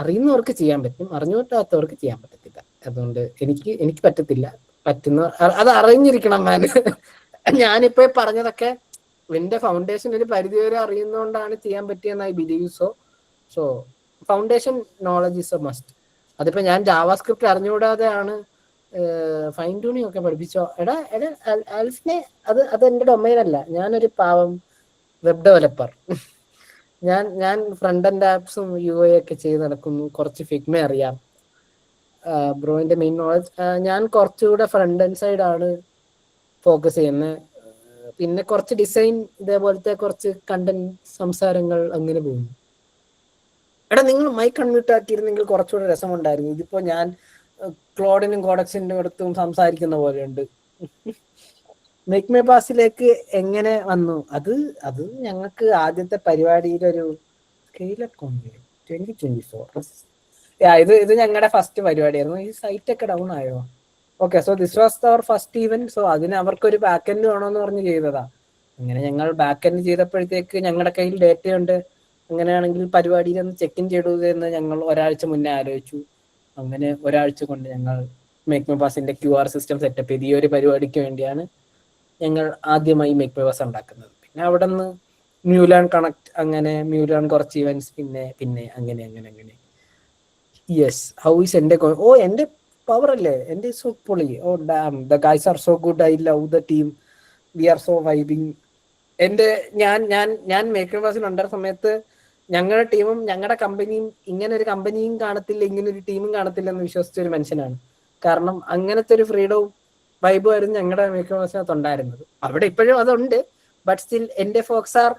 അറിയുന്നവർക്ക് ചെയ്യാൻ പറ്റും, അറിഞ്ഞുപറ്റാത്തവർക്ക് ചെയ്യാൻ പറ്റത്തില്ല. അതുകൊണ്ട് എനിക്ക് പറ്റത്തില്ല. അത് അറിഞ്ഞിരിക്കണം മാൻ. ഞാനിപ്പോ പറഞ്ഞതൊക്കെ എന്റെ ഫൗണ്ടേഷൻ ഒരു പരിധി വരെ അറിയുന്നതുകൊണ്ടാണ് ചെയ്യാൻ പറ്റിയെന്ന് I believe. So foundation knowledge is A must. അതിപ്പോ ഞാൻ ജാവാസ്ക്രിപ്റ്റ് അറിഞ്ഞുകൂടാതെയാണ് ഫൈൻ ട്യൂണിങ് ഒക്കെ പഠിപ്പിച്ചോ. എടാ ആൽഫിനെ, അത് എന്റെ ഡൊമൈനല്ല. ഞാനൊരു പാവം വെബ് ഡെവലപ്പർ. ഞാൻ ഫ്രണ്ട് എൻഡ് ആപ്സും UI ഒക്കെ ചെയ്ത് നടക്കുന്നു. കുറച്ച് ഫിഗ്മ അറിയാം. ബ്രോയിന്റെ മെയിൻ നോളജ്, ഞാൻ കുറച്ചുകൂടെ ഫ്രണ്ട് എൻഡ് സൈഡ് ആണ് ഫോക്കസ് ചെയ്യുന്നത്. പിന്നെ കുറച്ച് ഡിസൈൻ, ഇതേപോലത്തെ കുറച്ച് കണ്ടന്റ് സംസാരങ്ങൾ അങ്ങനെ പോകുന്നു. എടാ നിങ്ങൾ മൈക്ക് അൺമ്യൂട്ട് ആക്കിയിരുന്നെങ്കിൽ കുറച്ചുകൂടെ രസമുണ്ടായിരുന്നു. ഇതിപ്പോ ഞാൻ ക്ലോഡിനും കോഡക്സിനും അടുത്തും സംസാരിക്കുന്ന പോലെയുണ്ട്. മേക്ക് മൈ പാസിലേക്ക് എങ്ങനെ വന്നു? അത് ഞങ്ങൾക്ക് ആദ്യത്തെ പരിപാടിയിലൊരു സ്കെയിലപ്പ് കോൺക്ലേവ് 2024. ഇത് ഞങ്ങളുടെ ഫസ്റ്റ് പരിപാടിയായിരുന്നു. ഈ സൈറ്റ് ഒക്കെ ഡൗൺ ആയോ? Okay, so this was our first event. So അതിന് അവർക്കൊരു ബാക്ക് എൻഡ് വേണമെന്ന് പറഞ്ഞ് ചെയ്തതാ. അങ്ങനെ ഞങ്ങൾ ബാക്ക് എൻഡ് ചെയ്തപ്പോഴത്തേക്ക് ഞങ്ങളുടെ കയ്യിൽ ഡേറ്റയുണ്ട്. അങ്ങനെയാണെങ്കിൽ പരിപാടിയിൽ ഒന്ന് ചെക്ക് ഇൻ ചെയ്തു എന്ന് ഞങ്ങൾ ഒരാഴ്ച മുന്നേ ആലോചിച്ചു. അങ്ങനെ ഒരാഴ്ച കൊണ്ട് ഞങ്ങൾ മേക്ക് മൈ പാസിന്റെ QR സിസ്റ്റം സെറ്റപ്പ് ചെയ്ത് ഈ ഒരു പരിപാടിക്ക് വേണ്ടിയാണ് ഞങ്ങൾ ആദ്യമായി മേക്ക് മൈ പാസ് ഉണ്ടാക്കുന്നത്. പിന്നെ അവിടെ നിന്ന് മ്യൂലാൻ കണക്ട്, അങ്ങനെ മ്യൂലാൻ കുറച്ച് ഇവന്റ്സ്, പിന്നെ അങ്ങനെ. യെസ്, ഹൗ ഈസ് എന്റെ എന്റെ പവർ അല്ലേ, എന്റെ സോ പൊളി. Oh damn, the guys are so good, I love the team, we are so vibing. എന്റെ ഞാൻ മേക്ക് മൈ പാസിൽ ഉണ്ടായ സമയത്ത് ഞങ്ങളുടെ ടീമും ഞങ്ങളുടെ കമ്പനിയും, ഇങ്ങനെ ഒരു കമ്പനിയും കാണത്തില്ല, ഇങ്ങനെ ഒരു ടീമും കാണത്തില്ല എന്ന് വിശ്വസിച്ച ഒരു മനുഷ്യനാണ്. കാരണം അങ്ങനത്തെ ഒരു ഫ്രീഡവും വൈബും ആയിരുന്നു ഞങ്ങളുടെ മേക്ക് മൈ പാസിനകത്ത് ഉണ്ടായിരുന്നത്. അവിടെ ഇപ്പോഴും അതുണ്ട്, ബട്ട് സ്റ്റിൽ എന്റെ ഫോക്സ് ആർ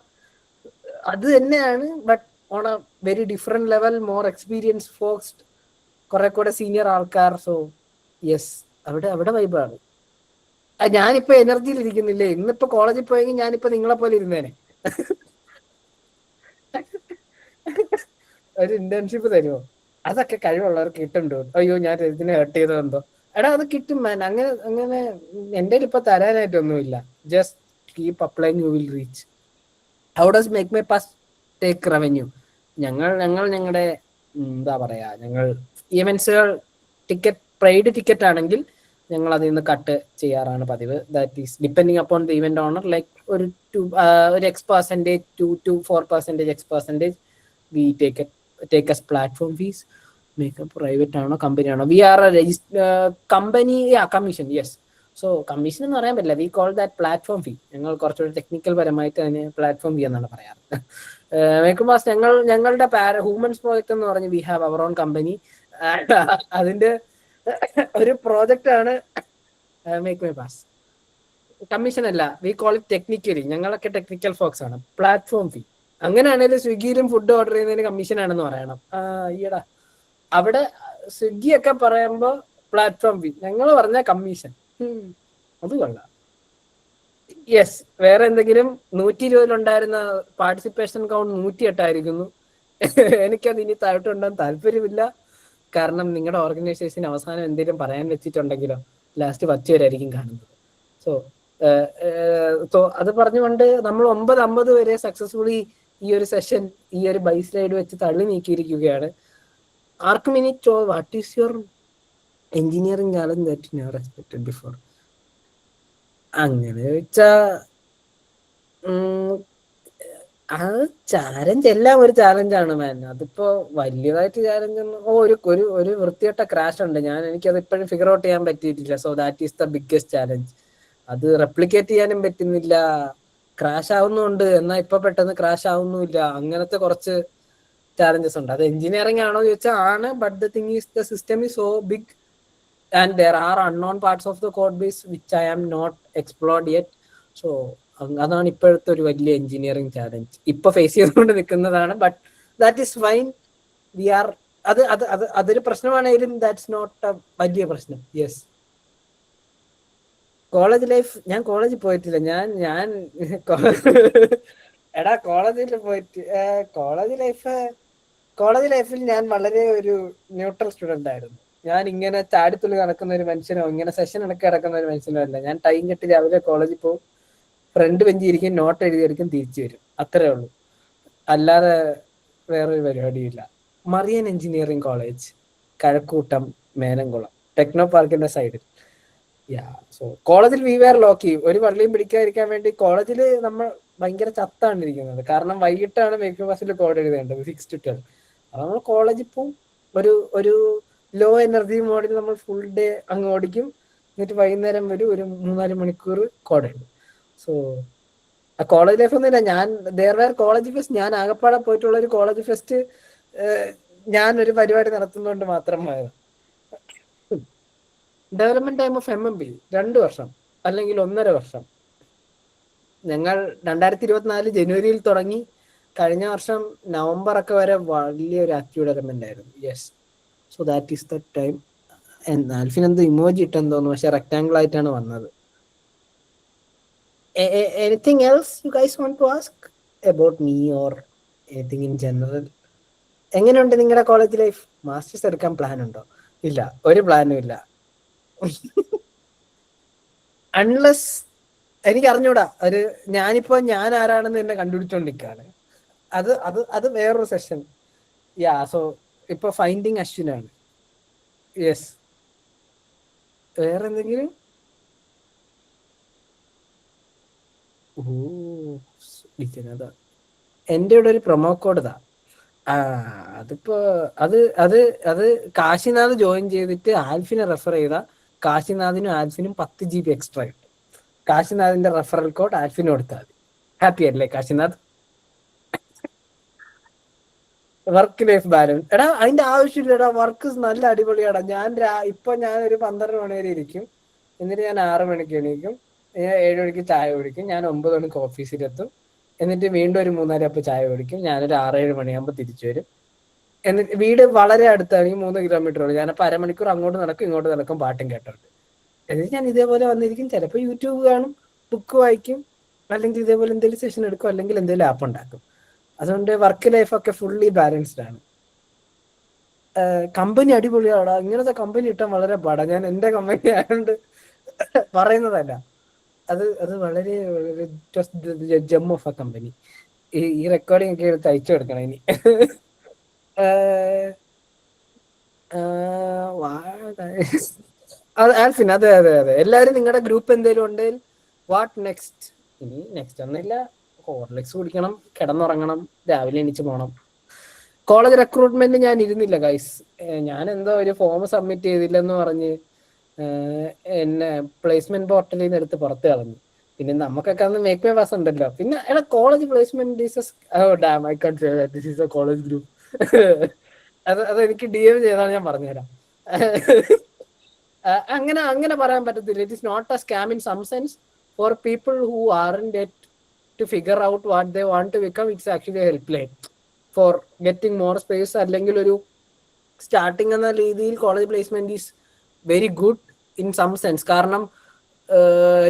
അത് തന്നെയാണ്, but on a very different level, more experience focused, കുറെ കൂടെ സീനിയർ ആൾക്കാർ. സോ യെസ്, അവിടെ വൈബാണ്. ഞാനിപ്പോ എനർജിയിൽ ഇരിക്കുന്നില്ലേ. ഇന്നിപ്പോ കോളേജിൽ പോയെങ്കിൽ ഞാനിപ്പോ നിങ്ങളെ പോലെ ഇരുന്നേനെ. ഒരു ഇന്റേൺഷിപ്പ് തരുമോ? അതൊക്കെ കഴിവുള്ളവർക്ക് കിട്ടുണ്ടോ? അയ്യോ, ഞാൻ ഇതിനെ ഹേർട്ട് ചെയ്തോ എന്തോ. എടാ അത് കിട്ടും മാൻ. അങ്ങനെ എന്റെ ഇപ്പൊ തരാനായിട്ടൊന്നുമില്ല. Just keep applying, you will reach. How does make my pass take revenue? ഞങ്ങളുടെ എന്താ പറയാ, ഞങ്ങൾ ഈവൻസുകൾ പെയ്ഡ് ടിക്കറ്റ് ആണെങ്കിൽ ഞങ്ങൾ അതിൽ നിന്ന് കട്ട് ചെയ്യാറാണ് പതിവ്. That is depending upon the event owner. Like ഒരു X%, 2 to 4% X%, we take as platform fees. Makeup private ആണോ കമ്പനി ആണോ? We are company, commission. Yes. So commission എന്ന് പറയാൻ പറ്റില്ല, we call that platform fee. ഞങ്ങൾ കുറച്ചുകൂടി technical പരമായിട്ട് അതിന് പ്ലാറ്റ്ഫോം ഫീ എന്നാണ് പറയാറ്. മേക്ക് പാസ് ഞങ്ങളുടെ ഹ്യൂമൻസ് പ്രോജക്ട് എന്ന് പറഞ്ഞ് we have our own company. അതിന്റെ ഒരു പ്രോജക്റ്റ് ആണ് മേക്ക് മൈ പാസ്. കമ്മീഷൻ അല്ല, വി കോൾ ഇറ്റ് ടെക്നിക്കലി. ഞങ്ങളൊക്കെ ടെക്നിക്കൽ ഫോക്സ് ആണ്. പ്ലാറ്റ്ഫോം ഫീ. അങ്ങനെയാണെങ്കിൽ സ്വിഗ്ഗിയിലും ഫുഡ് ഓർഡർ ചെയ്യുന്നതിന് കമ്മീഷൻ ആണെന്ന് പറയണം. ഈടാ, അവിടെ സ്വിഗ്ഗി ഒക്കെ പറയുമ്പോ പ്ലാറ്റ്ഫോം ഫീ, ഞങ്ങൾ പറഞ്ഞ കമ്മീഷൻ. അത് കൊള്ളാം. യെസ്. വേറെ എന്തെങ്കിലും? 120 പാർട്ടിസിപ്പേഷൻ കൗണ്ട് 108 ആയിരിക്കുന്നു. എനിക്കത് ഇനി താഴോട്ടുണ്ടാകാൻ താല്പര്യമില്ല. കാരണം നിങ്ങളുടെ ഓർഗനൈസേഷൻ അവസാനം എന്തെങ്കിലും പറയാൻ വെച്ചിട്ടുണ്ടെങ്കിലോ ലാസ്റ്റ് 10 പേരായിരിക്കും കാണുന്നത്. സോ അത് പറഞ്ഞുകൊണ്ട് നമ്മൾ 9:50 വരെ സക്സസ്ഫുള്ളി ഈ ഒരു സെഷൻ, ഈ ഒരു ബൈ സ്ലൈഡ് വെച്ച് തള്ളി നീക്കിയിരിക്കുകയാണ്. ആർക്കും ഇനി what is your engineering challenge that you never expected before? അങ്ങനെ വെച്ചാ അത് ചാലഞ്ച്, എല്ലാം ഒരു ചാലഞ്ചാണ് മാൻ. അതിപ്പോ വലിയതായിട്ട് ചാലഞ്ച് ഒന്നും. ഒരു വൃത്തികെട്ട ക്രാഷ് ഉണ്ട്. എനിക്കത് ഇപ്പോഴും ഫിഗർ ഔട്ട് ചെയ്യാൻ പറ്റിയിട്ടില്ല. So that is the biggest challenge. അത് റെപ്ലിക്കേറ്റ് ചെയ്യാനും പറ്റുന്നില്ല. ക്രാഷ് ആവുന്നുണ്ട്, എന്നാൽ ഇപ്പൊ പെട്ടെന്ന് ക്രാഷ് ആവുന്നുമില്ല. അങ്ങനത്തെ കുറച്ച് ചാലഞ്ചസ് ഉണ്ട്. അത് എഞ്ചിനീയറിംഗ് ആണോ ചോദിച്ചാൽ ആണ്. But the thing is the system is so big and there are unknown parts of the code base which I am not explored yet. So അതാണ് ഇപ്പോഴത്തെ ഒരു വലിയ എഞ്ചിനീയറിംഗ് ചാലഞ്ച് ഇപ്പൊ ഫേസ് ചെയ്തുകൊണ്ട് നിൽക്കുന്നതാണ്. But that is fine. We are അതൊരു പ്രശ്നമാണെങ്കിലും that's not A വലിയ പ്രശ്നം. യെസ്. കോളേജ് ലൈഫ്, ഞാൻ കോളേജിൽ പോയിട്ടില്ല. ഞാൻ എടാ കോളേജിൽ പോയിട്ട് കോളേജ് ലൈഫിൽ ഞാൻ വളരെ ഒരു ന്യൂട്രൽ സ്റ്റുഡന്റ് ആയിരുന്നു. ഞാൻ ഇങ്ങനെ ചാടിത്തുള്ളി നടക്കുന്ന ഒരു മനുഷ്യനോ ഇങ്ങനെ സെഷൻ ഇടയ്ക്ക് കിടക്കുന്ന ഒരു മനുഷ്യനോ അല്ല. ഞാൻ ടൈം കെട്ടി രാവിലെ കോളേജിൽ പോകും, ഫ്രണ്ട് ബെഞ്ച് ഇരിക്കും, നോട്ട് എഴുതിയെടുക്കും, തിരിച്ചു വരും. അത്രേ ഉള്ളൂ. അല്ലാതെ വേറൊരു പരിപാടിയില്ല. മറിയൻ എഞ്ചിനീയറിംഗ് കോളേജ്, കഴക്കൂട്ടം, മേനംകുളം, ടെക്നോ പാർക്കിന്റെ സൈഡിൽ. സോ കോളേജിൽ വി വെയർ ലോക്കി. ഒരു വള്ളിയും പിടിക്കാതിരിക്കാൻ വേണ്ടി കോളേജിൽ നമ്മൾ ഭയങ്കര ചത്താണ് ഇരിക്കുന്നത്. കാരണം വൈകിട്ടാണ് മേക്ക് ബസ്സിൽ കോഡ് എഴുതേണ്ടത് 6 to 12. അപ്പൊ നമ്മൾ കോളേജിൽ പോവും, ഒരു ലോ എനർജി മോഡിൽ നമ്മൾ ഫുൾ ഡേ അങ്ങ് ഓടിക്കും, എന്നിട്ട് വൈകുന്നേരം വരും ഒരു 3-4 മണിക്കൂർ കോഡ് എഴുതും. സോ കോളേജ് ലൈഫ് ഒന്നുമില്ല. ഞാൻ കോളേജ് ഫെസ്റ്റ്, ഞാൻ ആകപ്പാടെ പോയിട്ടുള്ള ഒരു കോളേജ് ഫെസ്റ്റ് ഞാൻ ഒരു പരിപാടി നടത്തുന്നതുകൊണ്ട് മാത്രമായത്. ഡെവലപ്മെന്റ് ടൈം ഓഫ് MMB 2 വർഷം അല്ലെങ്കിൽ 1.5 വർഷം. ഞങ്ങൾ 2024 ജനുവരിയിൽ തുടങ്ങി, കഴിഞ്ഞ വർഷം നവംബർ ഒക്കെ വരെ വലിയൊരു ആക്റ്റീവ് ഡെവലപ്മെന്റ് ആയിരുന്നു. Yes, so that is the time. Alphin എന്തോ ഇമോജി ഇട്ടെന്ന് തോന്നുന്നു, പക്ഷെ റെക്ടാംഗിൾ ആയിട്ടാണ് വന്നത്. Anything else you guys want to ask about me or anything in general? എങ്ങനെയുണ്ട് നിങ്ങളുടെ കോളേജ് ലൈഫ്? മാസ്റ്റേഴ്സ് എടുക്കാൻ പ്ലാൻ ഉണ്ടോ? ഇല്ല, ഒരു പ്ലാനും ഇല്ല. അൺലെസ് എനിക്ക് അറിഞ്ഞൂടാ, ഞാനിപ്പോ ഞാൻ ആരാണെന്ന് എന്നെ കണ്ടുപിടിച്ചോണ്ടിരിക്കാണ്. അത് വേറൊരു സെഷൻ. യാ, സോ ഇപ്പൊ ഫൈൻഡിങ് അശ്വിനാണ്. യെസ്. വേറെ എന്തെങ്കിലും? അതാ എന്റെ ഇവിടെ ഒരു പ്രൊമോ കോഡ് ഇതാ. അതിപ്പോ അത് കാശിനാഥ് ജോയിൻ ചെയ്തിട്ട് ആൽഫിനെ റെഫർ ചെയ്ത കാശിനാഥിനും ആൽഫിനും 10 GB എക്സ്ട്രാ കിട്ടും. കാശിനാഥിന്റെ റെഫറൽ കോഡ് ആൽഫിന് കൊടുത്താൽ മതി. ഹാപ്പി അല്ലേ കാശിനാഥ്? വർക്ക് ലൈഫ് ബാലൻസ് എടാ, അതിന്റെ ആവശ്യമില്ലടാ. വർക്ക് നല്ല അടിപൊളിയാടാ. ഇപ്പൊ ഞാൻ ഒരു 12 മണി വരെ ഇരിക്കും, എന്നിട്ട് ഞാൻ 6 മണിക്ക് എണീക്കും, ഞാൻ 7 മണിക്ക് ചായ കുടിക്കും, ഞാൻ 9 മണിക്ക് ഓഫീസിലെത്തും, എന്നിട്ട് വീണ്ടും ഒരു 3:30 ചായ കുടിക്കും, ഞാനൊരു 6-7 മണിയാകുമ്പോൾ തിരിച്ചു വരും. എന്നിട്ട് വീട് വളരെ അടുത്താണ്, ഈ 3 കിലോമീറ്റർ ഉള്ളൂ. ഞാനപ്പോൾ അരമണിക്കൂർ അങ്ങോട്ട് നടക്കും ഇങ്ങോട്ട് നടക്കും പാട്ടും കേട്ടോണ്ട്. എന്നിട്ട് ഞാൻ ഇതേപോലെ വന്നിരിക്കും, ചിലപ്പോൾ യൂട്യൂബ് കാണും, ബുക്ക് വായിക്കും, അല്ലെങ്കിൽ ഇതേപോലെ എന്തെങ്കിലും സെഷൻ എടുക്കും, അല്ലെങ്കിൽ എന്തെങ്കിലും ആപ്പ് ഉണ്ടാക്കും. അതുകൊണ്ട് വർക്ക് ലൈഫൊക്കെ ഫുള്ളി ബാലൻസ്ഡ് ആണ്. കമ്പനി അടിപൊളിയാടാ. ഇങ്ങനത്തെ കമ്പനി കിട്ടാൻ വളരെ പാടാ. ഞാൻ എന്റെ കമ്പനി ആയതുകൊണ്ട് പറയുന്നതല്ല, അത് വളരെ ജെം ഓഫ് എ കമ്പനി. ഈ റെക്കോർഡിംഗ് ഒക്കെ എടുത്ത് അയച്ചു കൊടുക്കണം ഇനി. ആൽഫിൻ, അതെ അതെ അതെ, എല്ലാരും നിങ്ങളുടെ ഗ്രൂപ്പ് എന്തെങ്കിലും ഉണ്ടെങ്കിൽ വാട്ട് നെക്സ്റ്റ്? ഇനി നെക്സ്റ്റ് ഒന്നുമില്ല, ഹോർലിക്സ് കുടിക്കണം, കിടന്നുറങ്ങണം, രാവിലെ എണീച്ച് പോകണം. കോളേജ് റിക്രൂട്ട്മെന്റ് ഞാൻ ഇരുന്നില്ല ഗൈസ്. ഞാൻ എന്തോ ഒരു ഫോം സബ്മിറ്റ് ചെയ്തില്ലെന്ന് പറഞ്ഞ് എന്നെ പ്ലേസ്മെന്റ് പോർട്ടലിൽ നിന്ന് എടുത്ത് പുറത്ത് കളഞ്ഞു. പിന്നെ നമുക്കൊക്കെ അന്ന് മേക്ക് മൈ പാസ് ഉണ്ടല്ലോ. പിന്നെ കോളേജ് പ്ലേസ്മെന്റ് കോളേജ് ഗ്രൂപ്പ് അത് എനിക്ക് DM ചെയ്താണ്, ഞാൻ പറഞ്ഞുതരാം. അങ്ങനെ പറയാൻ പറ്റത്തില്ല. It is not a scam in some sense. For people who aren't yet to figure out what they want to become, it's actually a helpline for getting more space. അല്ലെങ്കിൽ ഒരു starting എന്ന രീതിയിൽ college placement is very good in some sense. കാരണം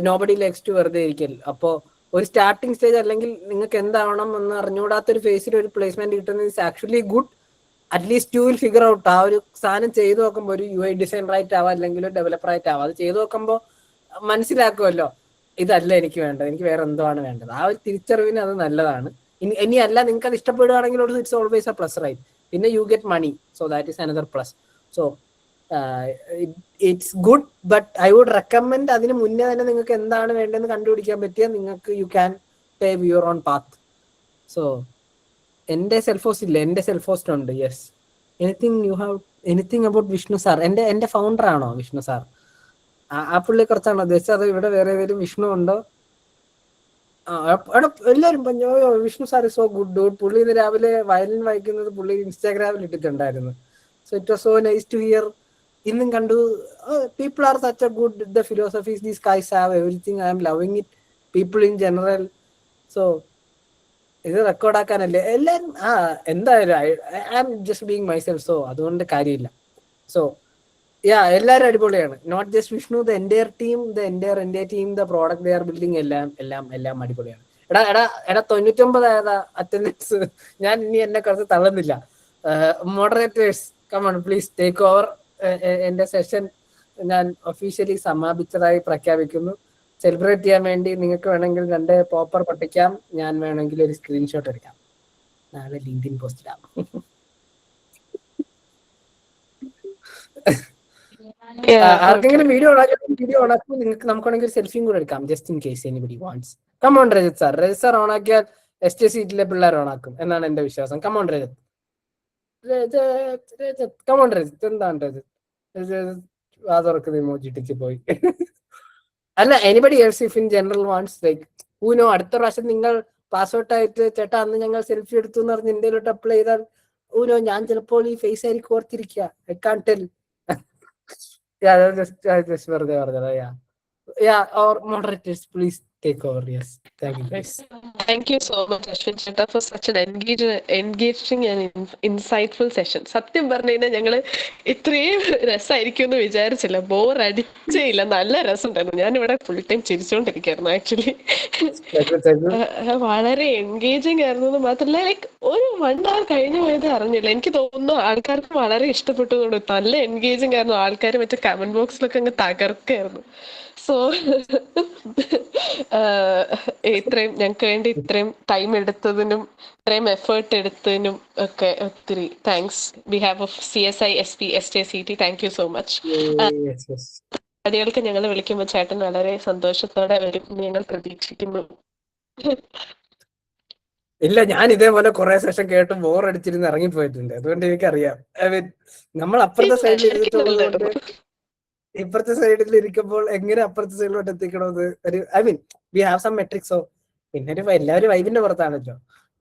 nobody likes to വെറുതെ ഇരിക്കൽ. അപ്പോൾ ഒരു starting stage അല്ലെങ്കിൽ നിങ്ങൾക്ക് എന്താവണം എന്ന് അറിഞ്ഞുകൂടാത്തൊരു ഫേസിൽ ഒരു പ്ലേസ്മെന്റ് കിട്ടുന്നത് is actually good. At least you will figure out. ആ ഒരു സാധനം ചെയ്തു നോക്കുമ്പോൾ ഒരു UI ഡിസൈനർ ആയിട്ട് ആവാം, അല്ലെങ്കിൽ ഒരു ഡെവലപ്പർ ആയിട്ട് ആവാം. അത് ചെയ്തു നോക്കുമ്പോൾ മനസ്സിലാക്കുമല്ലോ, ഇതല്ല എനിക്ക് വേണ്ടത്, എനിക്ക് വേറെ എന്തോ ആണ് വേണ്ടത്. ആ ഒരു തിരിച്ചറിവിന് അത് നല്ലതാണ്. ഇനി അല്ല, നിങ്ങൾക്ക് അത് ഇഷ്ടപ്പെടുകയാണെങ്കിൽ it's always a plus, right? പിന്നെ you get money, so that is another plus. So it's good, but I would recommend അതിന് മുന്നേ തന്നെ നിങ്ങൾക്ക് എന്താണ് വേണ്ടതെന്ന് കണ്ടുപിടിക്കാൻ പറ്റിയാൽ നിങ്ങൾക്ക് you can pave your own path. So എന്റെ സെൽഫ് ഹോസ്റ്റ് ഇല്ല, എന്റെ സെൽഫ് ഹോസ്റ്റ് ഉണ്ട്. Yes. Anything about Vishnu sir? എന്റെ ഫൗണ്ടർ ആണോ വിഷ്ണു സാർ? ആ പുള്ളിയെ കുറിച്ചാണോ ഉദ്ദേശിച്ചത്? അത് ഇവിടെ വേറെ ഏതെങ്കിലും വിഷ്ണു ഉണ്ടോ? എല്ലാരും പറഞ്ഞു Vishnu sir is so good dude. പുള്ളി ഇന്ന് രാവിലെ വയലിൻ വായിക്കുന്നത് പുള്ളി ഇൻസ്റ്റാഗ്രാമിൽ ഇട്ടിട്ടുണ്ടായിരുന്നു. So it was so nice to hear. ഇന്നും കണ്ടു, people are such a good, the philosophies these guys have, everything, I'm loving it, people in general. So ഇത് റെക്കോർഡാക്കാനല്ലേ എല്ലാരും. എന്തായാലും I am just being myself, so അതുകൊണ്ട് കാര്യമില്ല. So എല്ലാരും അടിപൊളിയാണ്. Not just Vishnu, the entire team, the product they are building, എല്ലാം അടിപൊളിയാണ്. എടാ 99 ആയതാ അറ്റൻഡൻസ്. ഞാൻ ഇനി എന്നെ കുറച്ച് തള്ളുന്നില്ല. Moderators come on please take over. എന്റെ സെഷൻ ഞാൻ ഒഫീഷ്യലി സമാപിച്ചതായി പ്രഖ്യാപിക്കുന്നു. സെലിബ്രേറ്റ് ചെയ്യാൻ വേണ്ടി നിങ്ങൾക്ക് വേണമെങ്കിൽ 2 പോപ്പർ പൊട്ടിക്കാം, ഞാൻ വേണമെങ്കിൽ ഒരു സ്ക്രീൻഷോട്ട് എടുക്കാം, നാളെ ലിങ്ക്ഡിൻ പോസ്റ്റിടാം. ആർക്കെങ്കിലും വീഡിയോ ഓണാക്കി നമുക്ക് വേണമെങ്കിൽ സെൽഫിയും കൂടെ എടുക്കാം, just in case anybody wants. Come on Rajith sir ഓണാക്കിയാൽ ST സീറ്റിലെ പിള്ളേർ ഓണാക്കും എന്നാണ് എന്റെ വിശ്വാസം. കമോൺ രജിത്, കമോൺ രജിത്, എന്താണ് രജിത്? തുറക്കുന്ന ഇമോജി ഇട്ടിച്ച് പോയി. അല്ല, anybody else if in general wants like Uno അടുത്ത പ്രാവശ്യം നിങ്ങൾ പാസ്ഔട്ട് ആയിട്ട് ചേട്ടാ അന്ന് ഞങ്ങൾ സെൽഫി എടുത്തു എന്ന് പറഞ്ഞ് ഇന്ത്യയിലോട്ട് അപ്ലൈ ചെയ്താൽ ഊനോ ഞാൻ ചിലപ്പോൾ ഈ ഫേസ് ആയിരിക്കും ഓർത്തിരിക്കുക. I can tell. വെറുതെ പറഞ്ഞതാ. Or moderators, please take over. Yes, thank you, guys. Thank you so much, Ashwin Chetta, for such an engaging and insightful session. സത്യം പറഞ്ഞു കഴിഞ്ഞാൽ ഞങ്ങള് ഇത്രയും രസമായിരിക്കും എന്ന് വിചാരിച്ചില്ല. ബോർ അടിച്ചേയില്ല, നല്ല രസമുണ്ടായിരുന്നു. ഞാനിവിടെ ഫുൾ ടൈം ചിരിച്ചുകൊണ്ടിരിക്കുകയായിരുന്നു ആക്ച്വലി. വളരെ എൻഗേജിങ് ആയിരുന്നു എന്ന് മാത്രമല്ല, ലൈക്ക് ഒരു 1 hour കഴിഞ്ഞു പോയത് അറിഞ്ഞില്ല. എനിക്ക് തോന്നുന്നു ആൾക്കാർക്ക് വളരെ ഇഷ്ടപ്പെട്ടു. നല്ല എൻഗേജിങ് ആയിരുന്നു. ആൾക്കാർ മറ്റേ കമന്റ് ബോക്സിലൊക്കെ അങ്ങ് തകർക്കായിരുന്നു. സോ ഇത്രയും ഞങ്ങൾക്ക് വേണ്ടി ഇത്രയും ടൈം എടുത്തതിനും ഇത്രയും എഫേർട്ട് എടുത്തതിനും ഒക്കെ ഒത്തിരി thanks. Behalf of CSI SP SJCT, thank you so much. പരിപാടികൾക്ക് ഞങ്ങൾ വിളിക്കുമ്പോൾ ചേട്ടൻ വളരെ സന്തോഷത്തോടെ വരും ഞങ്ങൾ പ്രതീക്ഷിക്കുന്നു. ഇല്ല, ഞാൻ ഇതേപോലെ കുറെ സെഷൻ കേട്ട് ബോർ അടിച്ചിരുന്ന് ഇറങ്ങിപ്പോയിട്ടുണ്ട്. അതുകൊണ്ട് എനിക്കറിയാം. നമ്മൾ അപ്പുറത്തെ സൈഡിൽ ഇരുന്നിട്ടുള്ളത് ഇപ്പുറത്തെ സൈഡിൽ ഇരിക്കുമ്പോൾ എങ്ങനെ അപ്പുറത്തെ സൈഡിലോട്ട് എത്തിക്കണമെന്ന് ഒരു വി ഹാവ് സം മെട്രിക്സോ. പിന്നെ എല്ലാവരും വൈബിന്റെ പുറത്താണല്ലോ.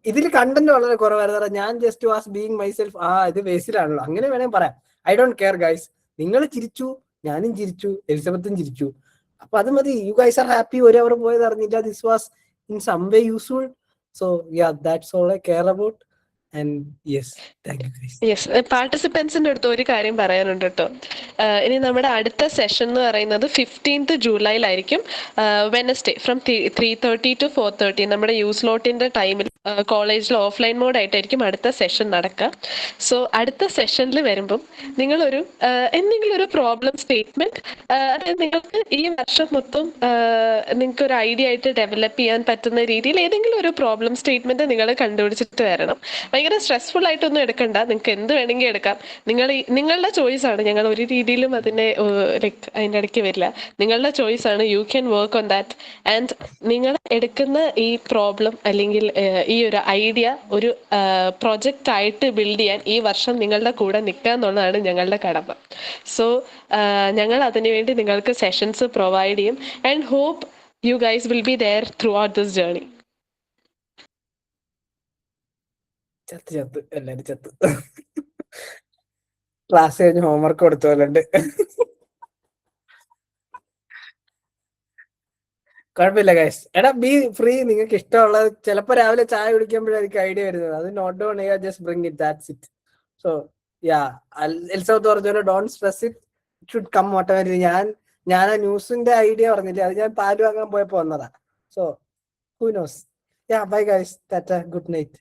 ഇതിൽ കണ്ടന്റ് വളരെ കുറവായിരുന്നു. ഞാൻ ജസ്റ്റ് വാസ് ബീങ് മൈസെൽഫ്. ഇത് ബേസിലാണല്ലോ, അങ്ങനെ വേണമെങ്കിൽ പറയാം. I don't care guys. നിങ്ങൾ ചിരിച്ചു, ഞാനും ചിരിച്ചു, എലിസബത്തും ചിരിച്ചു. അപ്പൊ അത് മതി. You guys are happy. 1 hour പോയത് അറിഞ്ഞില്ല. This was in some way useful. So that's all I care about. And yes, thank you guys. Yes, പാർട്ടിസിപ്പൻസിന്റെ അടുത്ത് ഒരു കാര്യം പറയാനുണ്ട് കേട്ടോ. ഇനി നമ്മുടെ അടുത്ത സെഷൻ എന്ന് പറയുന്നത് 15th ജൂലൈയിലായിരിക്കും. വെനസ്ഡേ ഫ്രം 3:30 to 4:30 നമ്മുടെ യൂസ് ലോട്ടിന്റെ ടൈമിൽ കോളേജിൽ ഓഫ്ലൈൻ മോഡ് ആയിട്ടായിരിക്കും അടുത്ത സെഷൻ നടക്കുക. സോ അടുത്ത സെഷനിൽ വരുമ്പം നിങ്ങളൊരു എന്തെങ്കിലും ഒരു പ്രോബ്ലം സ്റ്റേറ്റ്മെന്റ്, അതായത് നിങ്ങൾക്ക് ഈ വർഷം മൊത്തം നിങ്ങൾക്ക് ഒരു ഐഡിയ ആയിട്ട് ഡെവലപ്പ് ചെയ്യാൻ പറ്റുന്ന രീതിയിൽ ഏതെങ്കിലും ഒരു പ്രോബ്ലം സ്റ്റേറ്റ്മെന്റ് നിങ്ങൾ കണ്ടുപിടിച്ചിട്ട് വരണം. ഭയങ്കര സ്ട്രെസ്ഫുൾ ആയിട്ടൊന്നും എടുക്കണ്ട, നിങ്ങൾക്ക് എന്ത് വേണമെങ്കിൽ എടുക്കാം. നിങ്ങളുടെ ചോയ്സ് ആണ്. ഞങ്ങൾ ഒരു രീതിയിലും അതിനെ ലൈക്ക് അതിൻ്റെ ഇടയ്ക്ക് വരില്ല. നിങ്ങളുടെ ചോയ്സ് ആണ്. You can work on that. And നിങ്ങൾ എടുക്കുന്ന ഈ പ്രോബ്ലം അല്ലെങ്കിൽ ഈ ഒരു ഐഡിയ ഒരു പ്രൊജക്റ്റ് ആയിട്ട് ബിൽഡ് ചെയ്യാൻ ഈ വർഷം നിങ്ങളുടെ കൂടെ നിൽക്കുക എന്നുള്ളതാണ് ഞങ്ങളുടെ കടമ. സോ ഞങ്ങൾ അതിനുവേണ്ടി നിങ്ങൾക്ക് സെഷൻസ് പ്രൊവൈഡ് ചെയ്യും. And hope you guys will be there throughout this journey. എല്ലാരും ചത്ത്. ക്ലാസ് കഴിഞ്ഞ് ഹോംവർക്ക് കൊടുത്ത പോലുണ്ട്. കുഴപ്പമില്ല ഗൈസ്. എടാ ബി ഫ്രീ. നിങ്ങൾക്ക് ഇഷ്ടമുള്ളത് ചിലപ്പോ രാവിലെ ചായ കുടിക്കുമ്പോഴായിരിക്കും ഐഡിയ വരുന്നത്. അത് നോട്ട് ഡൗൺ ചെയ്യുക, just bring it, that's it. So എൽസൗത്ത് പറഞ്ഞ don't stress it, it should come automatic. ഞാൻ ആ ന്യൂസിന്റെ ഐഡിയ പറഞ്ഞില്ലേ, അത് ഞാൻ പാല് വാങ്ങാൻ പോയപ്പോ വന്നതാ. So who knows. Bye guys, Tata, good night.